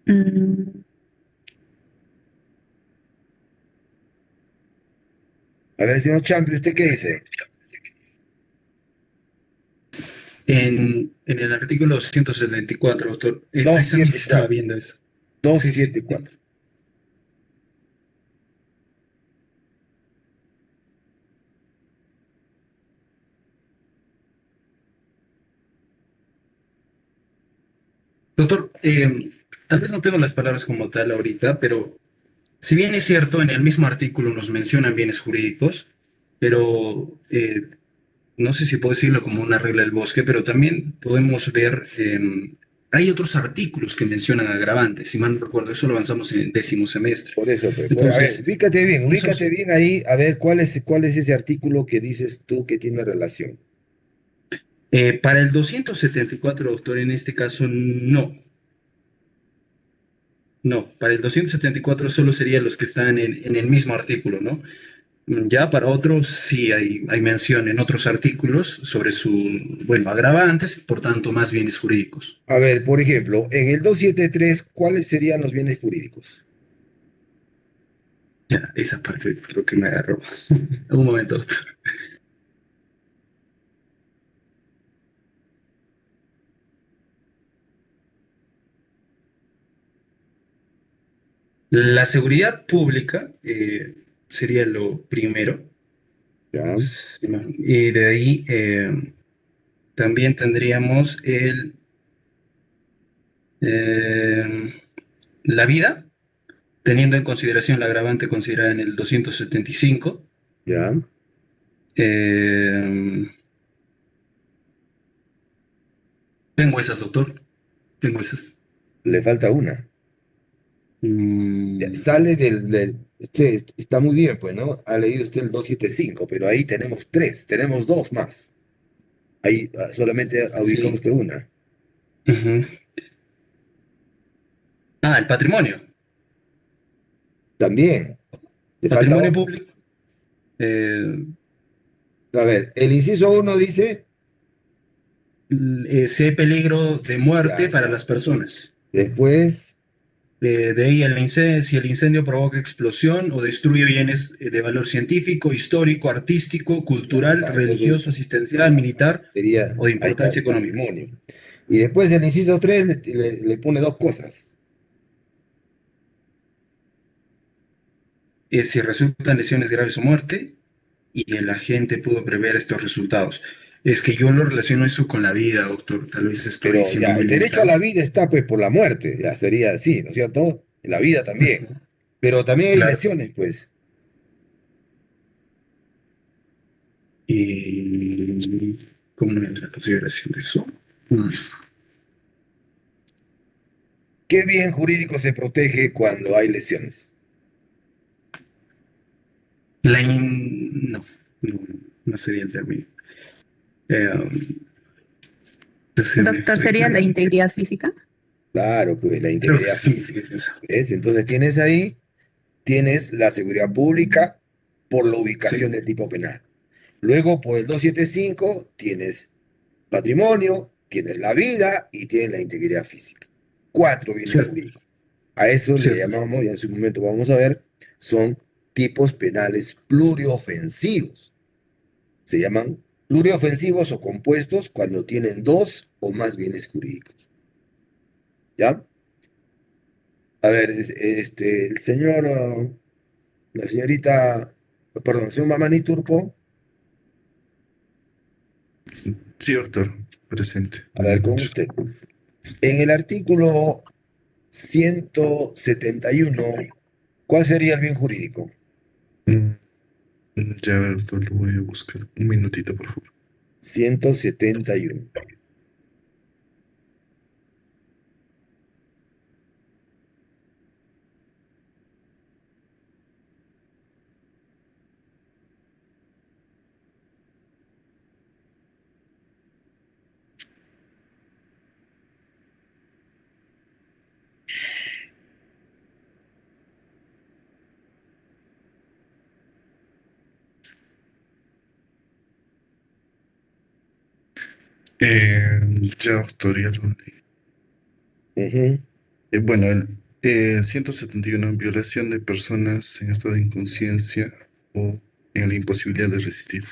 Mm, A ver, señor Champi, ¿usted qué dice? En el artículo 174, doctor, precisamente estaba 274. viendo eso. Sí, sí. 274. Doctor, tal vez no tengo las palabras como tal ahorita, pero si bien es cierto, en el mismo artículo nos mencionan bienes jurídicos, pero no sé si puedo decirlo como una regla del bosque, pero también podemos ver, hay otros artículos que mencionan agravantes, si mal no recuerdo, eso lo avanzamos en el 10º semestre. Por eso, pues, a ver, Entonces, ubícate esos, bien ahí, a ver cuál es ese artículo que dices tú que tiene relación. para el 274, doctor, en este caso no. No, para el 274 solo serían los que están en el mismo artículo, ¿no? Ya para otros sí hay mención en otros artículos sobre bueno, agravantes, por tanto, más bienes jurídicos. A ver, por ejemplo, en el 273, ¿cuáles serían los bienes jurídicos? Ya, esa parte creo que me agarró. Un momento, doctor. La seguridad pública sería lo primero. Ya, Sí, y de ahí también tendríamos eh, la vida, teniendo en consideración la agravante considerada en el 275. ya, Eh, tengo esas, doctor. Tengo esas. le falta una. Ya, Mm, sale está muy bien, pues, ¿no? Ha leído usted el 275, pero ahí tenemos dos más. Ahí solamente ha ubicado sí. usted una. Ujú. Ah, el patrimonio. También, le falta Patrimonio otro. público. Eh, A ver, el inciso uno dice, si hay peligro de ya muerte para está. las personas. Después, De ahí si el incendio provoca explosión o destruye bienes de valor científico, histórico, artístico, ya cultural, está. religioso, Entonces, asistencial, militar o de ahí está importancia el económica. patrimonio. Y después el inciso 3 le pone dos cosas. Si resultan lesiones graves o muerte y el agente pudo prever estos resultados. Es que yo lo relaciono eso con la vida, doctor. Tal vez estoy Pero siendo ya, muy el derecho a limitado. la vida está pues por la muerte, ya sería así, ¿no es cierto? La vida también. Pero también hay Claro. lesiones, pues. Y ¿cómo entra la consideración de eso? ¿Qué bien jurídico se protege cuando hay lesiones? No sería el término. Doctor, ¿sería la integridad física? Claro, pues la integridad física. ¿Ves? Entonces tienes la seguridad pública por la ubicación del tipo penal. Luego, por el 275, tienes patrimonio, tienes la vida y tienes la integridad física. 4 bienes jurídicos. A eso le llamamos, y en su momento vamos a ver, son tipos penales pluriofensivos. Se llaman pluriofensivos o compuestos cuando tienen 2 o más bienes jurídicos. ¿Ya? A ver, el señor, la señorita, perdón, señor Mamani Turpo. Sí, doctor, presente. A ver, con usted. En el artículo 171, ¿cuál sería el bien jurídico? Ya, doctor, lo voy a buscar. Un minutito, por favor. 171. Ya, doctor, ya lo leí. Bueno, el 171, violación de personas en estado de inconsciencia o en la imposibilidad de resistir.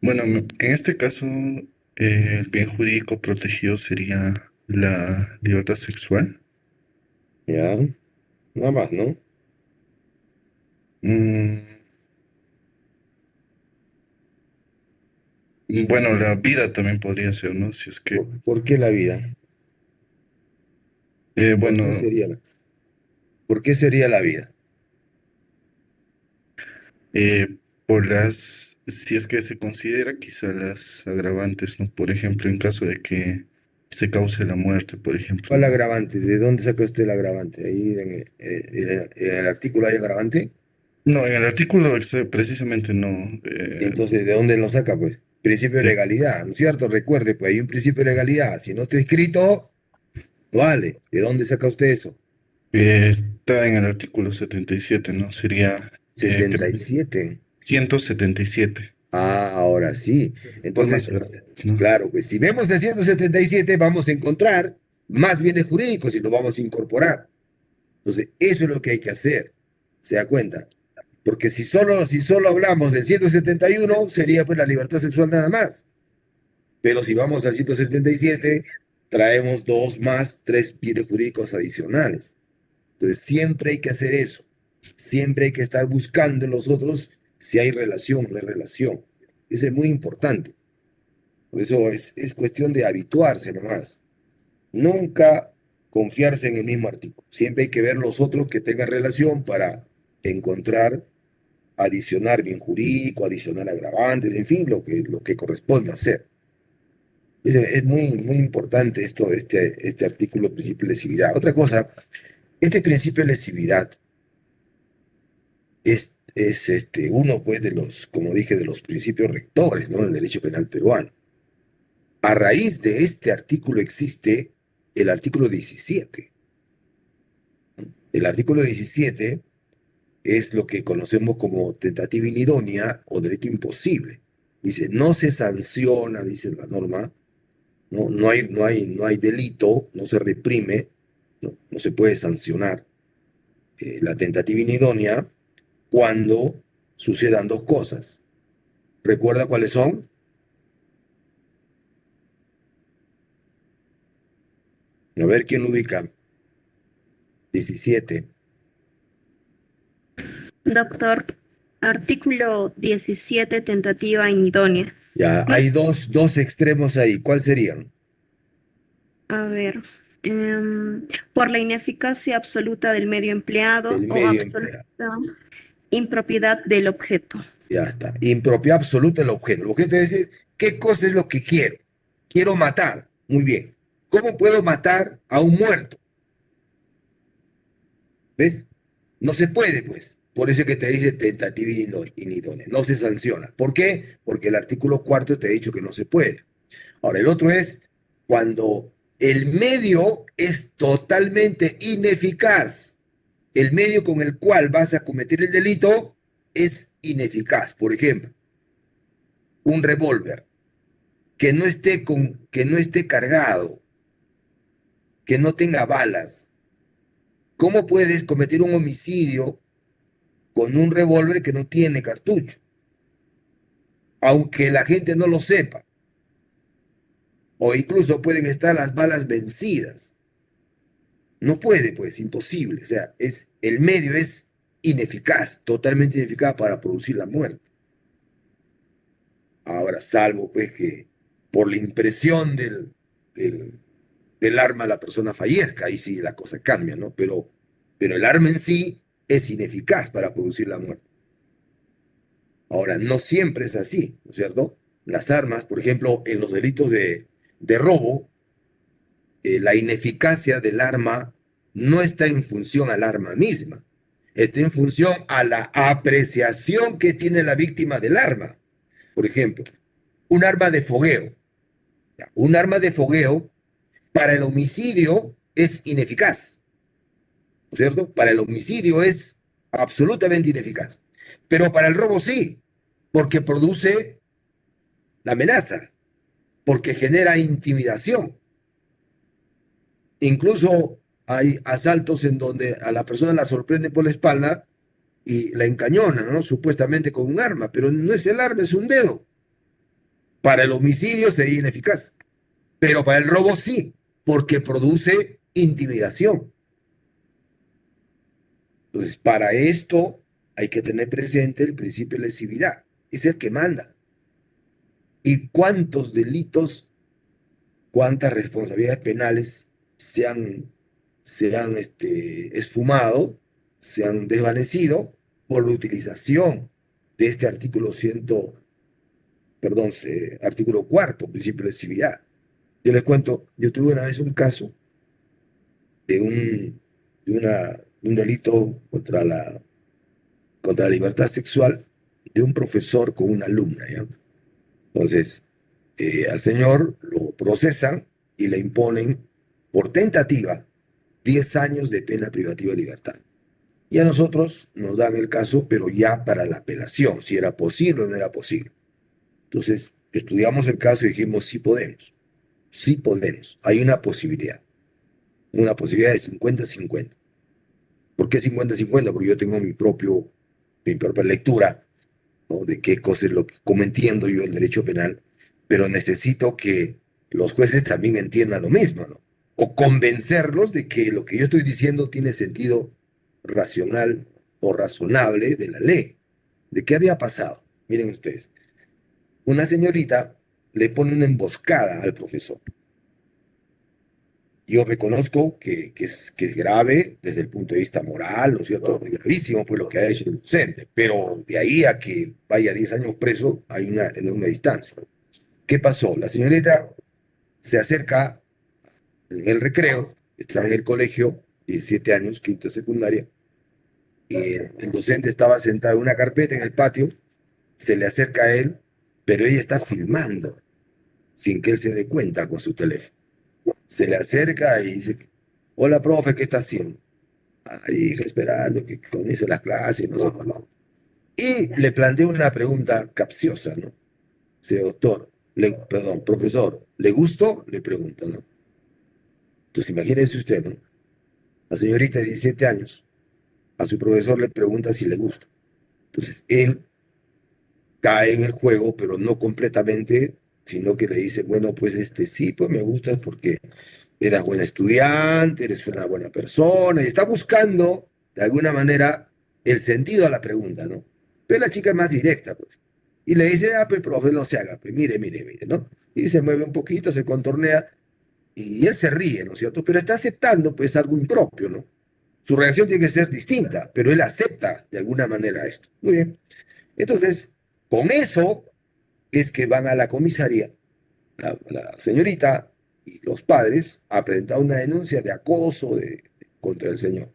Bueno, en este caso, el bien jurídico protegido sería la libertad sexual. Ya, nada más, ¿no? Bueno, la vida también podría ser, ¿no? Si es que... ¿Por qué la vida? Bueno... ¿Por qué sería la vida? Si es que se considera quizá las agravantes, ¿no? Por ejemplo, en caso de que se cause la muerte, por ejemplo. ¿Cuál agravante? ¿De dónde saca usted el agravante? ¿Ahí en el artículo hay agravante? No, en el artículo precisamente no. Entonces, ¿de dónde lo saca, pues? Principio de legalidad, ¿no es cierto? Recuerde, pues hay un principio de legalidad. Si no está escrito, no vale. ¿De dónde saca usted eso? Está en el artículo 77, ¿no? Sería... 77. 177. Ah, ahora sí. Entonces, claro, pues si vemos el 177, vamos a encontrar más bienes jurídicos y los vamos a incorporar. Entonces, eso es lo que hay que hacer. ¿Se da cuenta? Porque si solo hablamos del 171, sería pues la libertad sexual nada más. Pero si vamos al 177, traemos 2 más 3 bienes jurídicos adicionales. Entonces, siempre hay que hacer eso. Siempre hay que estar buscando en los otros si hay relación o no hay relación. Eso es muy importante. Por eso es cuestión de habituarse nomás. Nunca confiarse en el mismo artículo. Siempre hay que ver los otros que tengan relación para encontrar, adicionar bien jurídico, adicionar agravantes, en fin, lo que corresponde hacer. Es muy, muy importante este artículo, principio de lesividad. Otra cosa, este principio de lesividad es uno, pues, de los, como dije, de los principios rectores, ¿no?, del derecho penal peruano. A raíz de este artículo existe el artículo 17. El artículo 17 es lo que conocemos como tentativa inidónea o delito imposible. Dice, no se sanciona, dice la norma, no hay delito, no se reprime, no se puede sancionar la tentativa inidónea cuando sucedan 2 cosas. ¿Recuerda cuáles son? A ver quién lo ubica. 17. Doctor, artículo 17, tentativa inidónea. Ya, hay dos extremos ahí. ¿Cuáles serían? A ver, por la ineficacia absoluta del medio empleado o absoluta impropiedad del objeto. Ya está. Impropiedad absoluta del objeto. El objeto es decir, ¿qué cosa es lo que quiero? Quiero matar. Muy bien. ¿Cómo puedo matar a un muerto? ¿Ves? No se puede, pues. Por eso es que te dice tentativa inidónea. No se sanciona. ¿Por qué? Porque el artículo 4 te ha dicho que no se puede. Ahora, el otro es cuando el medio es totalmente ineficaz. El medio con el cual vas a cometer el delito es ineficaz. Por ejemplo, un revólver que no esté cargado, que no tenga balas. ¿Cómo puedes cometer un homicidio con un revólver que no tiene cartucho? Aunque la gente no lo sepa. O incluso pueden estar las balas vencidas. No puede, pues, imposible. O sea, el medio es ineficaz, totalmente ineficaz para producir la muerte. Ahora, salvo, pues, que por la impresión del arma la persona fallezca, ahí sí la cosa cambia, ¿no? Pero el arma en sí es ineficaz para producir la muerte. Ahora, no siempre es así, ¿no es cierto? Las armas, por ejemplo, en los delitos de robo, la ineficacia del arma no está en función al arma misma, está en función a la apreciación que tiene la víctima del arma. Por ejemplo, un arma de fogueo. Un arma de fogueo para el homicidio es ineficaz, ¿no es cierto? Para el homicidio es absolutamente ineficaz, pero para el robo sí, porque produce la amenaza, porque genera intimidación. Incluso hay asaltos en donde a la persona la sorprende por la espalda y la encañona, ¿no? Supuestamente con un arma, pero no es el arma, es un dedo. Para el homicidio sería ineficaz, pero para el robo sí, porque produce intimidación. Entonces, para esto hay que tener presente el principio de lesividad. Es el que manda. ¿Y cuántos delitos, cuántas responsabilidades penales se han esfumado, se han desvanecido por la utilización de este artículo 4, principio de lesividad? Yo les cuento, yo tuve una vez un caso de un delito contra la libertad sexual de un profesor con una alumna, ¿ya? Entonces, al señor lo procesan y le imponen por tentativa 10 años de pena privativa de libertad. Y a nosotros nos dan el caso, pero ya para la apelación, si era posible o no era posible. Entonces, estudiamos el caso y dijimos, sí podemos, hay una posibilidad de 50-50. ¿Por qué 50-50? Porque yo tengo mi propia lectura, ¿no? De qué cosa es cómo entiendo yo el derecho penal, pero necesito que los jueces también entiendan lo mismo, ¿no? O convencerlos de que lo que yo estoy diciendo tiene sentido racional o razonable de la ley. ¿De qué había pasado? Miren ustedes, una señorita le pone una emboscada al profesor. Yo reconozco que es grave desde el punto de vista moral, ¿no es cierto? Es gravísimo pues lo que ha hecho el docente, pero de ahí a que vaya 10 años preso hay una enorme distancia. ¿Qué pasó? La señorita se acerca en el recreo, estaba en el colegio, 17 años, quinto de secundaria, y el docente estaba sentado en una carpeta en el patio, se le acerca a él, pero ella está filmando, sin que él se dé cuenta con su teléfono. Se le acerca y dice, hola profe, ¿qué está haciendo? Ay, hija, esperando que comience las clases, no sé cuándo. Y le plantea una pregunta capciosa, ¿no? Dice, profesor, ¿le gustó? Le pregunta, ¿no? Entonces imagínese usted, ¿no? La señorita de 17 años, a su profesor le pregunta si le gusta. Entonces él cae en el juego, pero no completamente, sino que le dice, bueno, pues sí, pues me gustas porque eras buena estudiante, eres una buena persona, y está buscando, de alguna manera, el sentido a la pregunta, ¿no? Pero la chica es más directa, pues. Y le dice, pues, profe, no se haga, pues, mire, ¿no? Y se mueve un poquito, se contornea, y él se ríe, ¿no es cierto? Pero está aceptando, pues, algo impropio, ¿no? Su reacción tiene que ser distinta, pero él acepta, de alguna manera, esto. Muy bien. Entonces, Con eso es que van a la comisaría, la señorita y los padres, a presentar una denuncia de acoso contra el señor.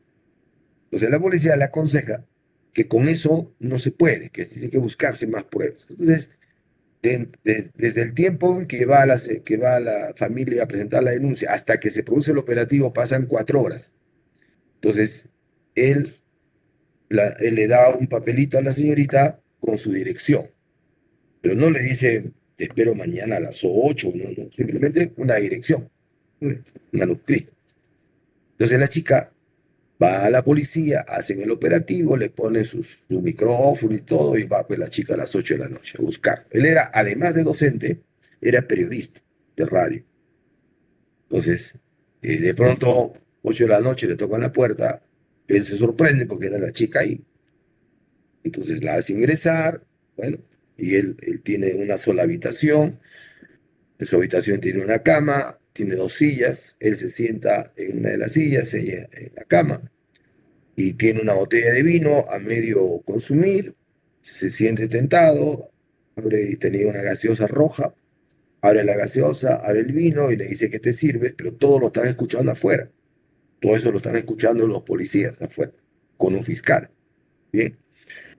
Entonces la policía le aconseja que con eso no se puede, que tiene que buscarse más pruebas. Entonces, desde el tiempo en que va la familia a presentar la denuncia hasta que se produce el operativo pasan 4 horas. Entonces, él le da un papelito a la señorita con su dirección, pero no le dice, te espero mañana a las 8, no, simplemente una dirección, un manuscrito. Entonces la chica va a la policía, hacen el operativo, le ponen su micrófono y todo, y va pues la chica a las 8 de la noche a buscar. Él era, además de docente, era periodista de radio. Entonces, de pronto, 8 de la noche le tocan la puerta, él se sorprende porque era la chica ahí. Entonces la hace ingresar, bueno, y él tiene una sola habitación, en su habitación tiene una cama, tiene 2 sillas, él se sienta en una de las sillas, ella en la cama, y tiene una botella de vino a medio consumir, se siente tentado, abre y tenía una gaseosa roja, abre la gaseosa, abre el vino y le dice que te sirves, pero todo lo están escuchando afuera. Todo eso lo están escuchando los policías afuera, con un fiscal. Bien.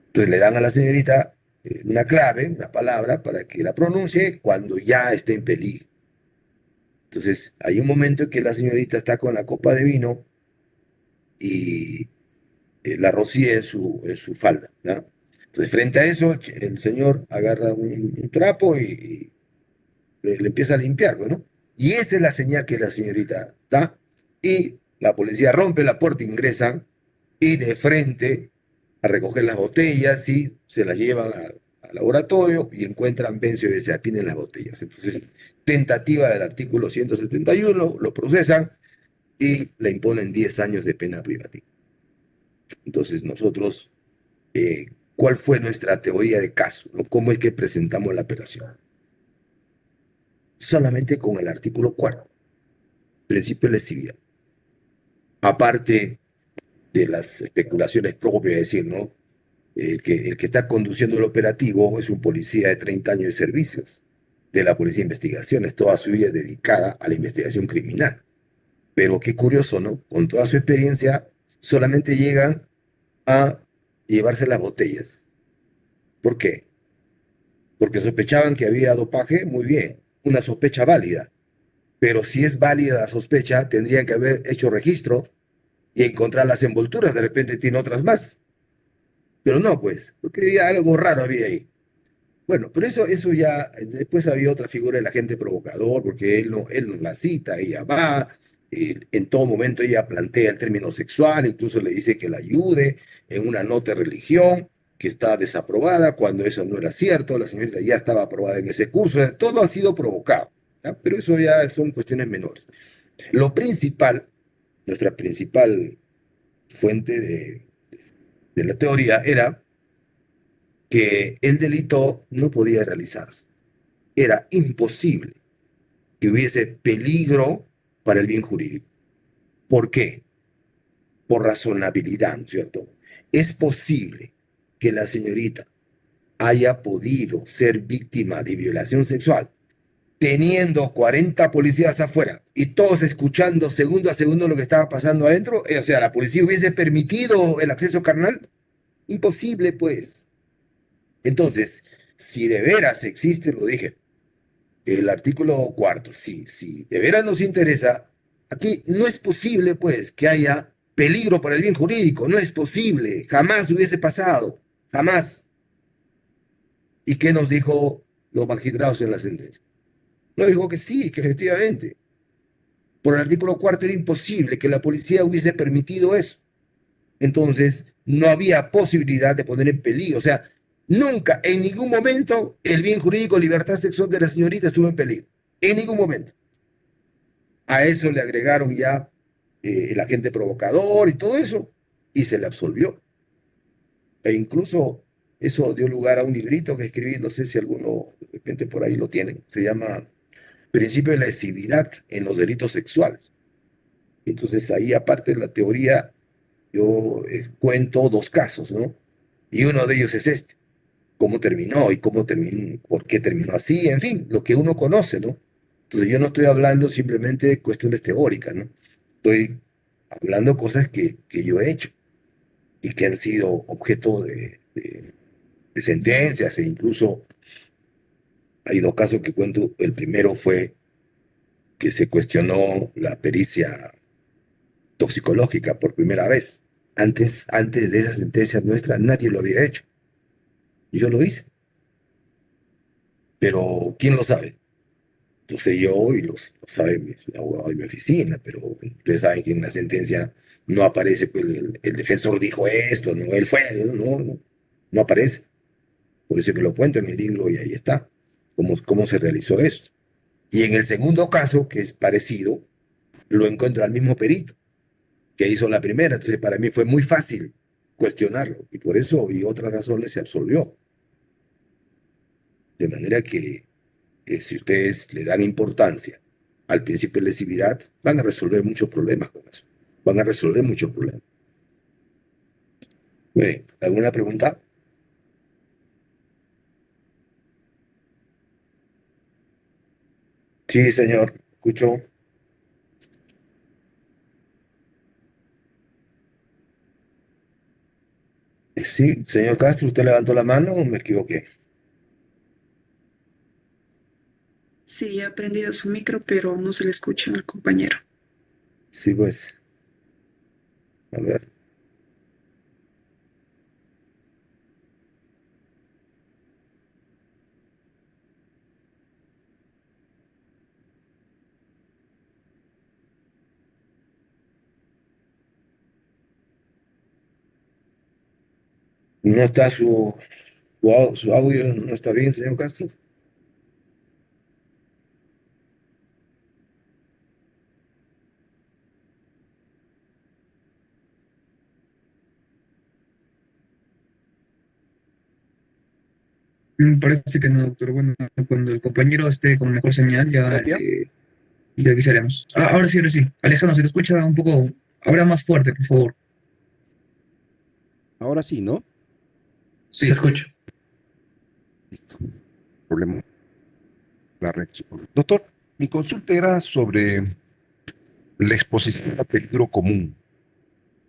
Entonces le dan a la señorita una clave, una palabra, para que la pronuncie cuando ya esté en peligro. Entonces hay un momento en que la señorita está con la copa de vino y la rocía en su falda, ¿no? Entonces frente a eso, el señor agarra un trapo y le empieza a limpiar, ¿no? Y esa es la señal que la señorita da, y la policía rompe la puerta, ingresan, y de frente a recoger las botellas, y se las llevan al laboratorio y encuentran benzodiazepina en las botellas. Entonces, tentativa del artículo 171, lo procesan y le imponen 10 años de pena privativa. Entonces, nosotros, ¿cuál fue nuestra teoría de caso, ¿no? ¿Cómo es que presentamos la apelación? Solamente con el artículo 4, principio de lesividad. Aparte de las especulaciones propias, de decir, ¿no? El que está conduciendo el operativo es un policía de 30 años de servicios de la Policía de Investigaciones, toda su vida dedicada a la investigación criminal. Pero qué curioso, ¿no? Con toda su experiencia, solamente llegan a llevarse las botellas. ¿Por qué? Porque sospechaban que había dopaje, muy bien, una sospecha válida. Pero si es válida la sospecha, tendrían que haber hecho registro y encontrar las envolturas, de repente tiene otras más. Pero no, pues, porque algo raro había ahí. Bueno, pero eso ya, después había otra figura del agente provocador, porque él no la cita, ella va, en todo momento ella plantea el término sexual, incluso le dice que la ayude en una nota de religión que está desaprobada, cuando eso no era cierto, la señorita ya estaba aprobada en ese curso, todo ha sido provocado, ¿ya? Pero eso ya son cuestiones menores. Lo principal, nuestra principal fuente de la teoría era que el delito no podía realizarse. Era imposible que hubiese peligro para el bien jurídico. ¿Por qué? Por razonabilidad, ¿no es cierto? Es posible que la señorita haya podido ser víctima de violación sexual teniendo 40 policías afuera y todos escuchando segundo a segundo lo que estaba pasando adentro. O sea, ¿la policía hubiese permitido el acceso carnal? Imposible, pues. Entonces, si de veras existe, lo dije, el artículo 4, si de veras nos interesa, aquí no es posible, pues, que haya peligro para el bien jurídico, no es posible, jamás hubiese pasado, jamás. ¿Y qué nos dijo los magistrados en la sentencia? Nos dijo que sí, que efectivamente, por el artículo 4 era imposible que la policía hubiese permitido eso. Entonces, no había posibilidad de poner en peligro, o sea, nunca, en ningún momento, el bien jurídico, libertad sexual de la señorita estuvo en peligro. En ningún momento. A eso le agregaron ya el agente provocador y todo eso, y se le absolvió. E incluso eso dio lugar a un librito que escribí, no sé si alguno de repente por ahí lo tienen, se llama Principio de la lesividad en los delitos sexuales. Entonces ahí, aparte de la teoría, yo cuento 2 casos, ¿no? Y uno de ellos es este. cómo terminó y por qué terminó así, en fin, lo que uno conoce, ¿no? Entonces yo no estoy hablando simplemente de cuestiones teóricas, ¿no? Estoy hablando de cosas que yo he hecho y que han sido objeto de sentencias, e incluso hay dos casos que cuento. El primero fue que se cuestionó la pericia toxicológica por primera vez. Antes de esa sentencia nuestra, nadie lo había hecho. Yo lo hice. Pero, ¿quién lo sabe? Lo sé yo y lo sabe mi abogado de mi oficina, pero ustedes saben que en la sentencia no aparece, pues, el defensor dijo esto, no, él fue, no aparece. Por eso es que lo cuento en el libro y ahí está, cómo se realizó eso. Y en el segundo caso, que es parecido, lo encuentra el mismo perito que hizo la primera. Entonces, para mí fue muy fácil cuestionarlo y por eso y otras razones se absolvió. De manera que si ustedes le dan importancia al principio de lesividad, van a resolver muchos problemas con eso. Van a resolver muchos problemas. Bien, ¿alguna pregunta? Sí, señor, escucho. Sí, señor Castro, ¿usted levantó la mano o me equivoqué? Sí, ha prendido su micro, pero no se le escucha al compañero. Sí, pues. A ver. ¿No está su audio? ¿No está bien, señor Castro? Me parece que no, doctor. Bueno, cuando el compañero esté con mejor señal, ya le avisaremos. Ahora sí. Alejandro, se te escucha un poco. Habla más fuerte, por favor. Ahora sí, ¿no? Se escucha. Listo. Problema. La red. Doctor, mi consulta era sobre la exposición al peligro común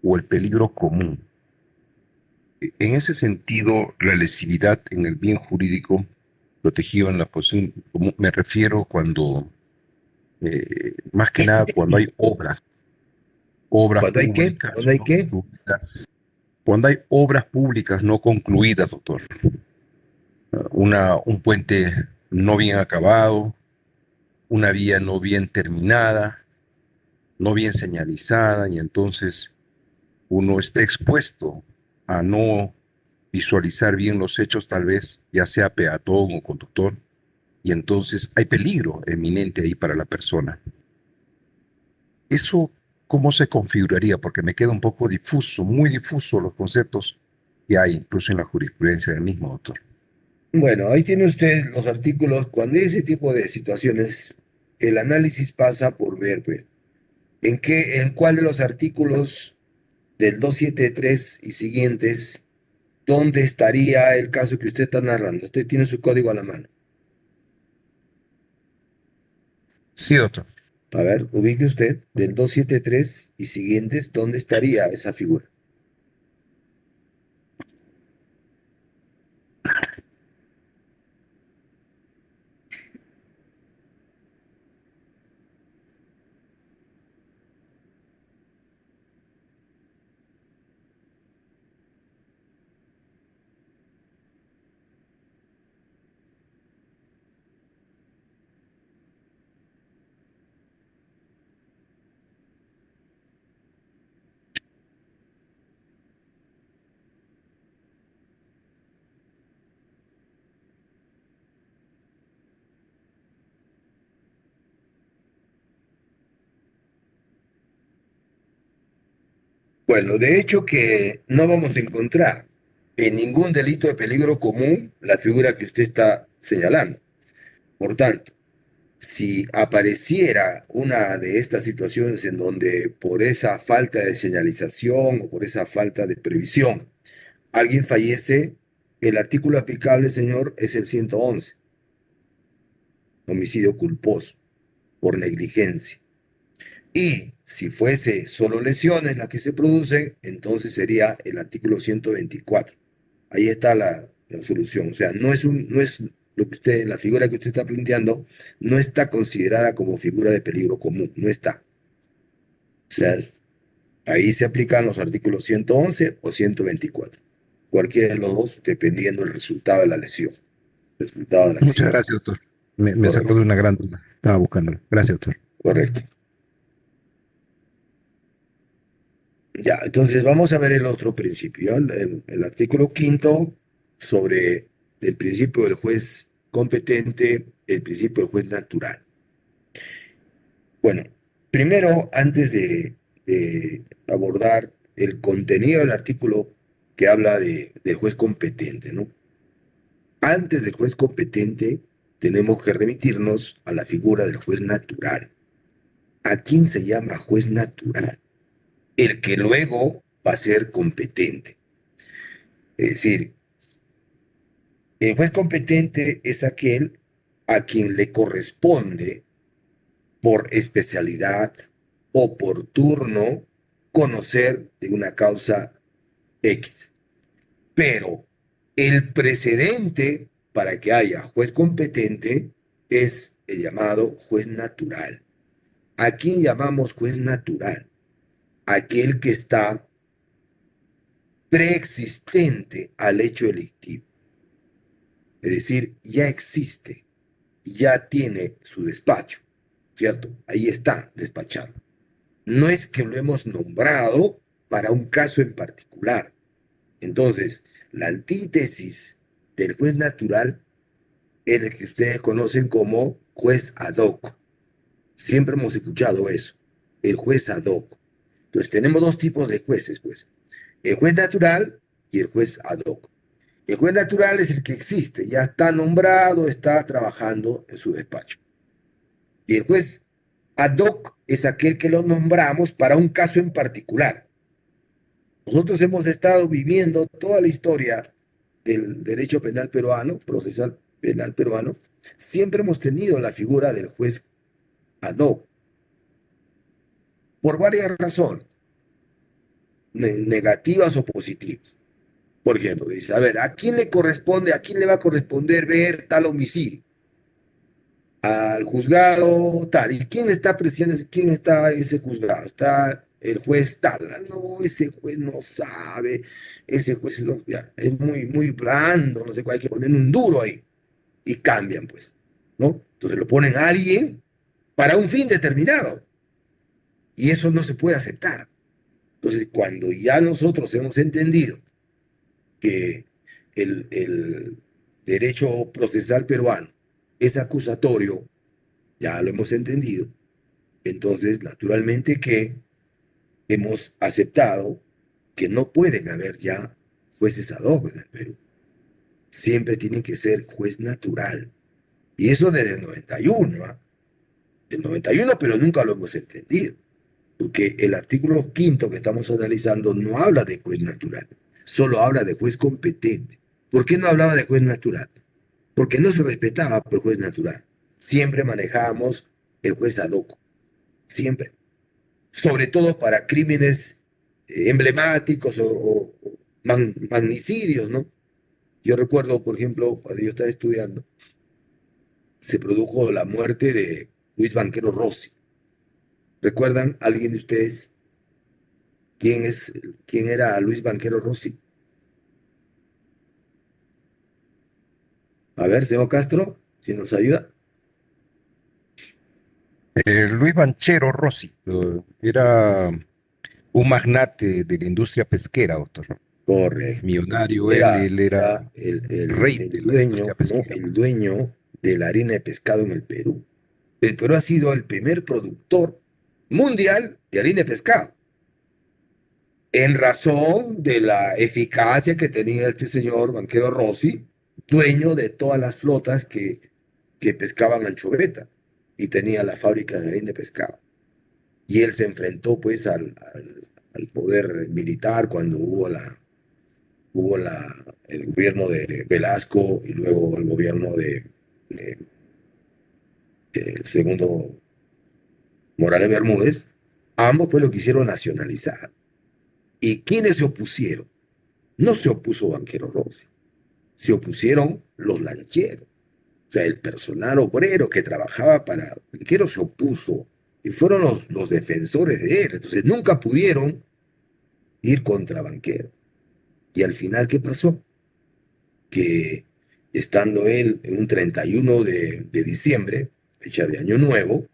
o el peligro común. En ese sentido, la lesividad en el bien jurídico protegido en la posición común, me refiero cuando, más que nada, cuando hay obras ¿Cuándo hay qué? públicas ¿Cuándo hay no qué? concluidas, cuando hay obras públicas no concluidas, doctor. Un puente no bien acabado, una vía no bien terminada, no bien señalizada, y entonces uno está expuesto a no visualizar bien los hechos, tal vez ya sea peatón o conductor, y entonces hay peligro eminente ahí para la persona. ¿Eso cómo se configuraría? Porque me queda un poco difuso, muy difuso los conceptos que hay incluso en la jurisprudencia del mismo, doctor. Bueno, ahí tiene usted los artículos. Cuando hay ese tipo de situaciones, el análisis pasa por ver, pues, en cuál de los artículos del 273 y siguientes, dónde estaría el caso que usted está narrando. Usted tiene su código a la mano. Sí, doctor. A ver, ubique usted del 273 y siguientes, ¿dónde estaría esa figura? Bueno, de hecho que no vamos a encontrar en ningún delito de peligro común la figura que usted está señalando. Por tanto, si apareciera una de estas situaciones en donde por esa falta de señalización o por esa falta de previsión alguien fallece, el artículo aplicable, señor, es el 111, homicidio culposo por negligencia. Y si fuese solo lesiones las que se producen, entonces sería el artículo 124. Ahí está la solución. O sea, no es lo que usted, la figura que usted está planteando, no está considerada como figura de peligro común, no está. O sea, ahí se aplican los artículos 111 o 124. Cualquiera de los dos, dependiendo del resultado de la lesión. Resultado de la Muchas acción. gracias, doctor. Me sacó de una gran duda. Estaba buscándolo. Gracias, doctor. Correcto. Ya, entonces vamos a ver el otro principio, el artículo 5 sobre el principio del juez competente, el principio del juez natural. Bueno, primero, antes de abordar el contenido del artículo que habla del juez competente, ¿no? Antes del juez competente, tenemos que remitirnos a la figura del juez natural. ¿A quién se llama juez natural? El que luego va a ser competente. Es decir, el juez competente es aquel a quien le corresponde por especialidad o por turno conocer de una causa X. Pero el precedente para que haya juez competente es el llamado juez natural. ¿A quién llamamos juez natural? Aquel que está preexistente al hecho delictivo. Es decir, ya existe, ya tiene su despacho, ¿cierto? Ahí está, despachado. No es que lo hemos nombrado para un caso en particular. Entonces, la antítesis del juez natural es el que ustedes conocen como juez ad hoc. Siempre hemos escuchado eso, el juez ad hoc. Entonces, tenemos dos tipos de jueces, pues. El juez natural y el juez ad hoc. El juez natural es el que existe, ya está nombrado, está trabajando en su despacho. Y el juez ad hoc es aquel que lo nombramos para un caso en particular. Nosotros hemos estado viviendo toda la historia del derecho penal peruano, procesal penal peruano, siempre hemos tenido la figura del juez ad hoc, por varias razones, negativas o positivas. Por ejemplo, dice, a ver, ¿a quién le corresponde, a quién le va a corresponder ver tal homicidio? Al juzgado tal. ¿Y quién está apreciando, quién está en ese juzgado? Está el juez tal. Ah, no, ese juez no sabe, ese juez es muy blando, no sé cuál, hay que poner un duro ahí. Y cambian, pues, ¿no? Entonces lo ponen a alguien para un fin determinado. Y eso no se puede aceptar. Entonces, cuando ya nosotros hemos entendido que el derecho procesal peruano es acusatorio, ya lo hemos entendido, entonces naturalmente que hemos aceptado que no pueden haber ya jueces ad hoc en el Perú. Siempre tiene que ser juez natural. Y eso desde el 91, ¿ah? Del 91, pero nunca lo hemos entendido. Porque el artículo 5 que estamos analizando no habla de juez natural, solo habla de juez competente. ¿Por qué no hablaba de juez natural? Porque no se respetaba por juez natural. Siempre manejábamos el juez ad hoc, siempre. Sobre todo para crímenes emblemáticos o magnicidios, ¿no? Yo recuerdo, por ejemplo, cuando yo estaba estudiando, se produjo la muerte de Luis Banquero Rossi. ¿Recuerdan alguien de ustedes quién era Luis Banquero Rossi? A ver, señor Castro, si nos ayuda. Luis Banchero Rossi era un magnate de la industria pesquera, doctor. Correcto. Millonario, Era él era rey el de la dueño, industria ¿no? pesquera. El dueño de la harina de pescado en el Perú. El Perú ha sido el primer productor mundial de harina de pescado, en razón de la eficacia que tenía este señor Banquero Rossi, dueño de todas las flotas que pescaban anchoveta y tenía la fábrica de harina de pescado. Y él se enfrentó pues al poder militar cuando hubo hubo el gobierno de Velasco y luego el gobierno de el segundo Morales Bermúdez, ambos pues lo quisieron nacionalizar. ¿Y quiénes se opusieron? No se opuso Banquero Rossi, se opusieron los lancheros. O sea, el personal obrero que trabajaba para Banquero se opuso y fueron los defensores de él. Entonces nunca pudieron ir contra Banquero. Y al final, ¿qué pasó? Que estando él en un 31 de diciembre, fecha de Año Nuevo,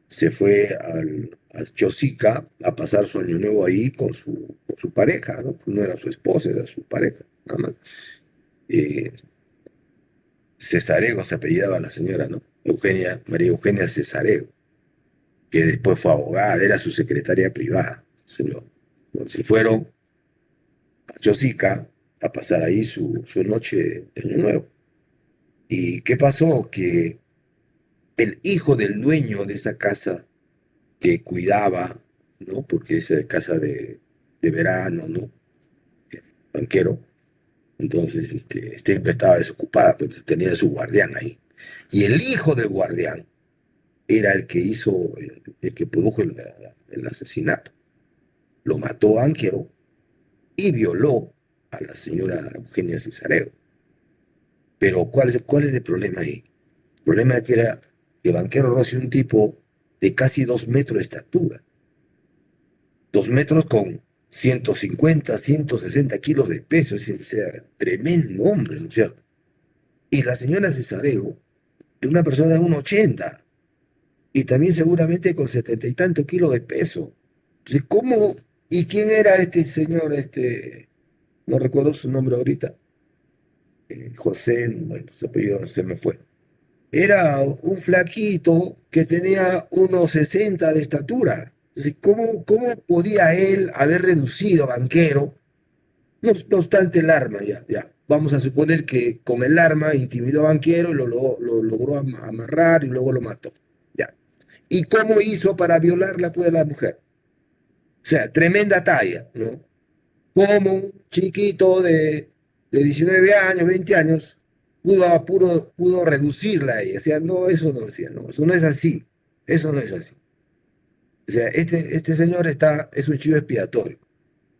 se fue a Chosica a pasar su Año Nuevo ahí con su pareja, ¿no? No era su esposa, era su pareja, nada más. Cesarego se apellidaba la señora, ¿no? María Eugenia Cesarego, que después fue abogada, era su secretaria privada, señor. Se fueron a Chosica a pasar ahí su noche de Año Nuevo. ¿Y qué pasó? Que el hijo del dueño de esa casa que cuidaba, ¿no? Porque esa es casa de verano, ¿no? Banquero. Entonces, siempre estaba desocupada, pues tenía su guardián ahí. Y el hijo del guardián era el que el que produjo el asesinato. Lo mató Banquero y violó a la señora Eugenia Cesareo. Pero ¿cuál es el problema ahí? El problema es que Banquero Rossi un tipo de casi 2 metros de estatura. 2 metros con 150, 160 kilos de peso, o sea, tremendo hombre, ¿no es cierto? Y la señora Cesareo es una persona de 1,80 y también seguramente con 70 y tantos kilos de peso. Entonces, ¿cómo? ¿Y quién era este señor? No recuerdo su nombre ahorita. José, bueno, su apellido se me fue. Era un flaquito que tenía 1,60 de estatura. Entonces, ¿cómo podía él haber reducido a Banquero? No obstante el arma, ya. Vamos a suponer que con el arma intimidó a Banquero y lo logró amarrar y luego lo mató. Ya. ¿Y cómo hizo para violarla pues a la mujer? O sea, tremenda talla, ¿no? Como un chiquito de 19 años, 20 años, pudo reducirla a ella. O sea, no, eso no decía, no, eso no es así. Eso no es así. O sea, este señor es un chivo expiatorio.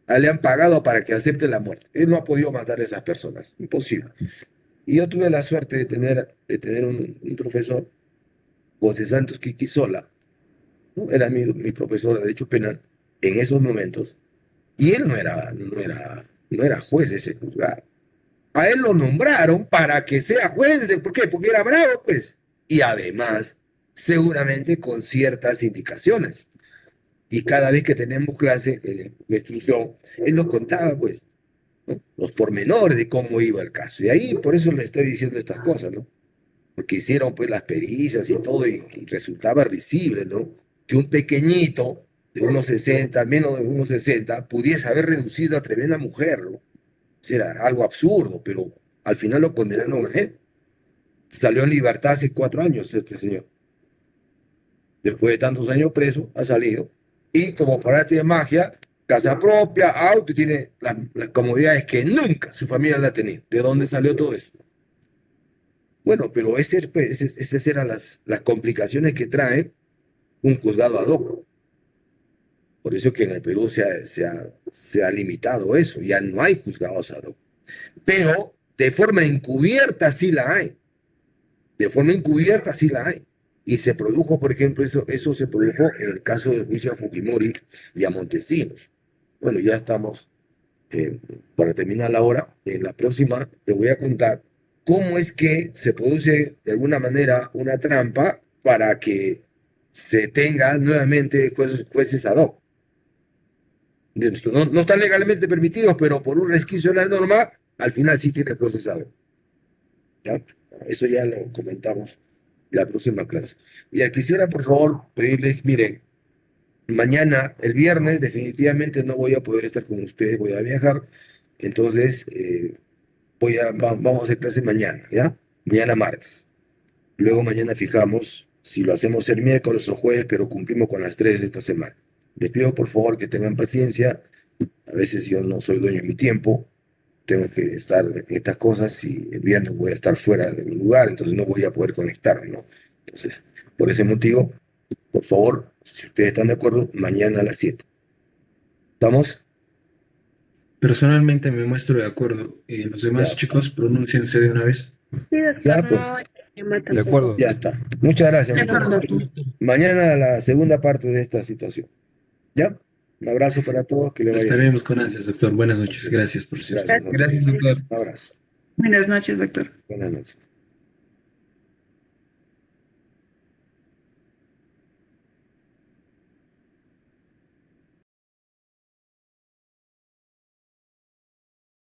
Le han pagado para que acepte la muerte. Él no ha podido matar a esas personas. Imposible. Y yo tuve la suerte de tener un profesor, José Santos Quiquisola, ¿no? Era mi profesor de Derecho Penal en esos momentos. Y él no era juez de ese juzgado. A él lo nombraron para que sea juez. ¿Por qué? Porque era bravo, pues. Y además, seguramente con ciertas indicaciones. Y cada vez que teníamos clase de instrucción, él nos contaba, pues, ¿no? Los pormenores de cómo iba el caso. Y ahí, por eso le estoy diciendo estas cosas, ¿no? Porque hicieron, pues, las pericias y todo, y resultaba risible, ¿no? Que un pequeñito de 1,60, menos de 1,60, pudiese haber reducido a tremenda mujer, ¿no? Era algo absurdo, pero al final lo condenaron a él. Salió en libertad hace 4 años este señor. Después de tantos años preso, ha salido. Y como para arte de magia, casa propia, auto, y tiene las comodidades que nunca su familia la ha tenido. ¿De dónde salió todo eso? Bueno, pero esas eran las complicaciones que trae un juzgado ad hoc. Por eso que en el Perú se ha limitado eso, ya no hay juzgados ad hoc. Pero de forma encubierta sí la hay. De forma encubierta sí la hay. Y se produjo, por ejemplo, eso se produjo en el caso del juicio a Fujimori y a Montesinos. Bueno, ya estamos para terminar la hora. En la próxima te voy a contar cómo es que se produce de alguna manera una trampa para que se tenga nuevamente jueces ad hoc. No están legalmente permitidos, pero por un resquicio de la norma, al final sí tiene jueces ad hoc. ¿Ya? Eso ya lo comentamos la próxima clase. Y quisiera, por favor, pedirles, miren, mañana, el viernes, definitivamente no voy a poder estar con ustedes, voy a viajar, entonces vamos a hacer clase mañana, ¿ya? Mañana martes. Luego mañana fijamos si lo hacemos el miércoles o jueves, pero cumplimos con las 3 de esta semana. Les pido, por favor, que tengan paciencia. A veces yo no soy dueño de mi tiempo, tengo que estar en estas cosas y el viernes voy a estar fuera de mi lugar, entonces no voy a poder conectarme, ¿no? Entonces, por ese motivo, por favor, si ustedes están de acuerdo, mañana a las 7. ¿Estamos? Personalmente me muestro de acuerdo. Los demás Ya. chicos, pronúnciense de una vez. Sí, doctor, Ya, no pues. hay problema De tampoco. acuerdo. Ya está. Muchas gracias. De acuerdo, muchachos. doctor. Mañana la segunda parte de esta situación. ¿Ya? Un abrazo para todos, que le Lo vaya bien. esperemos con ansias, doctor. Buenas noches. Gracias por ser. Gracias. Gracias, doctor. Un abrazo. Buenas noches, doctor. Buenas noches.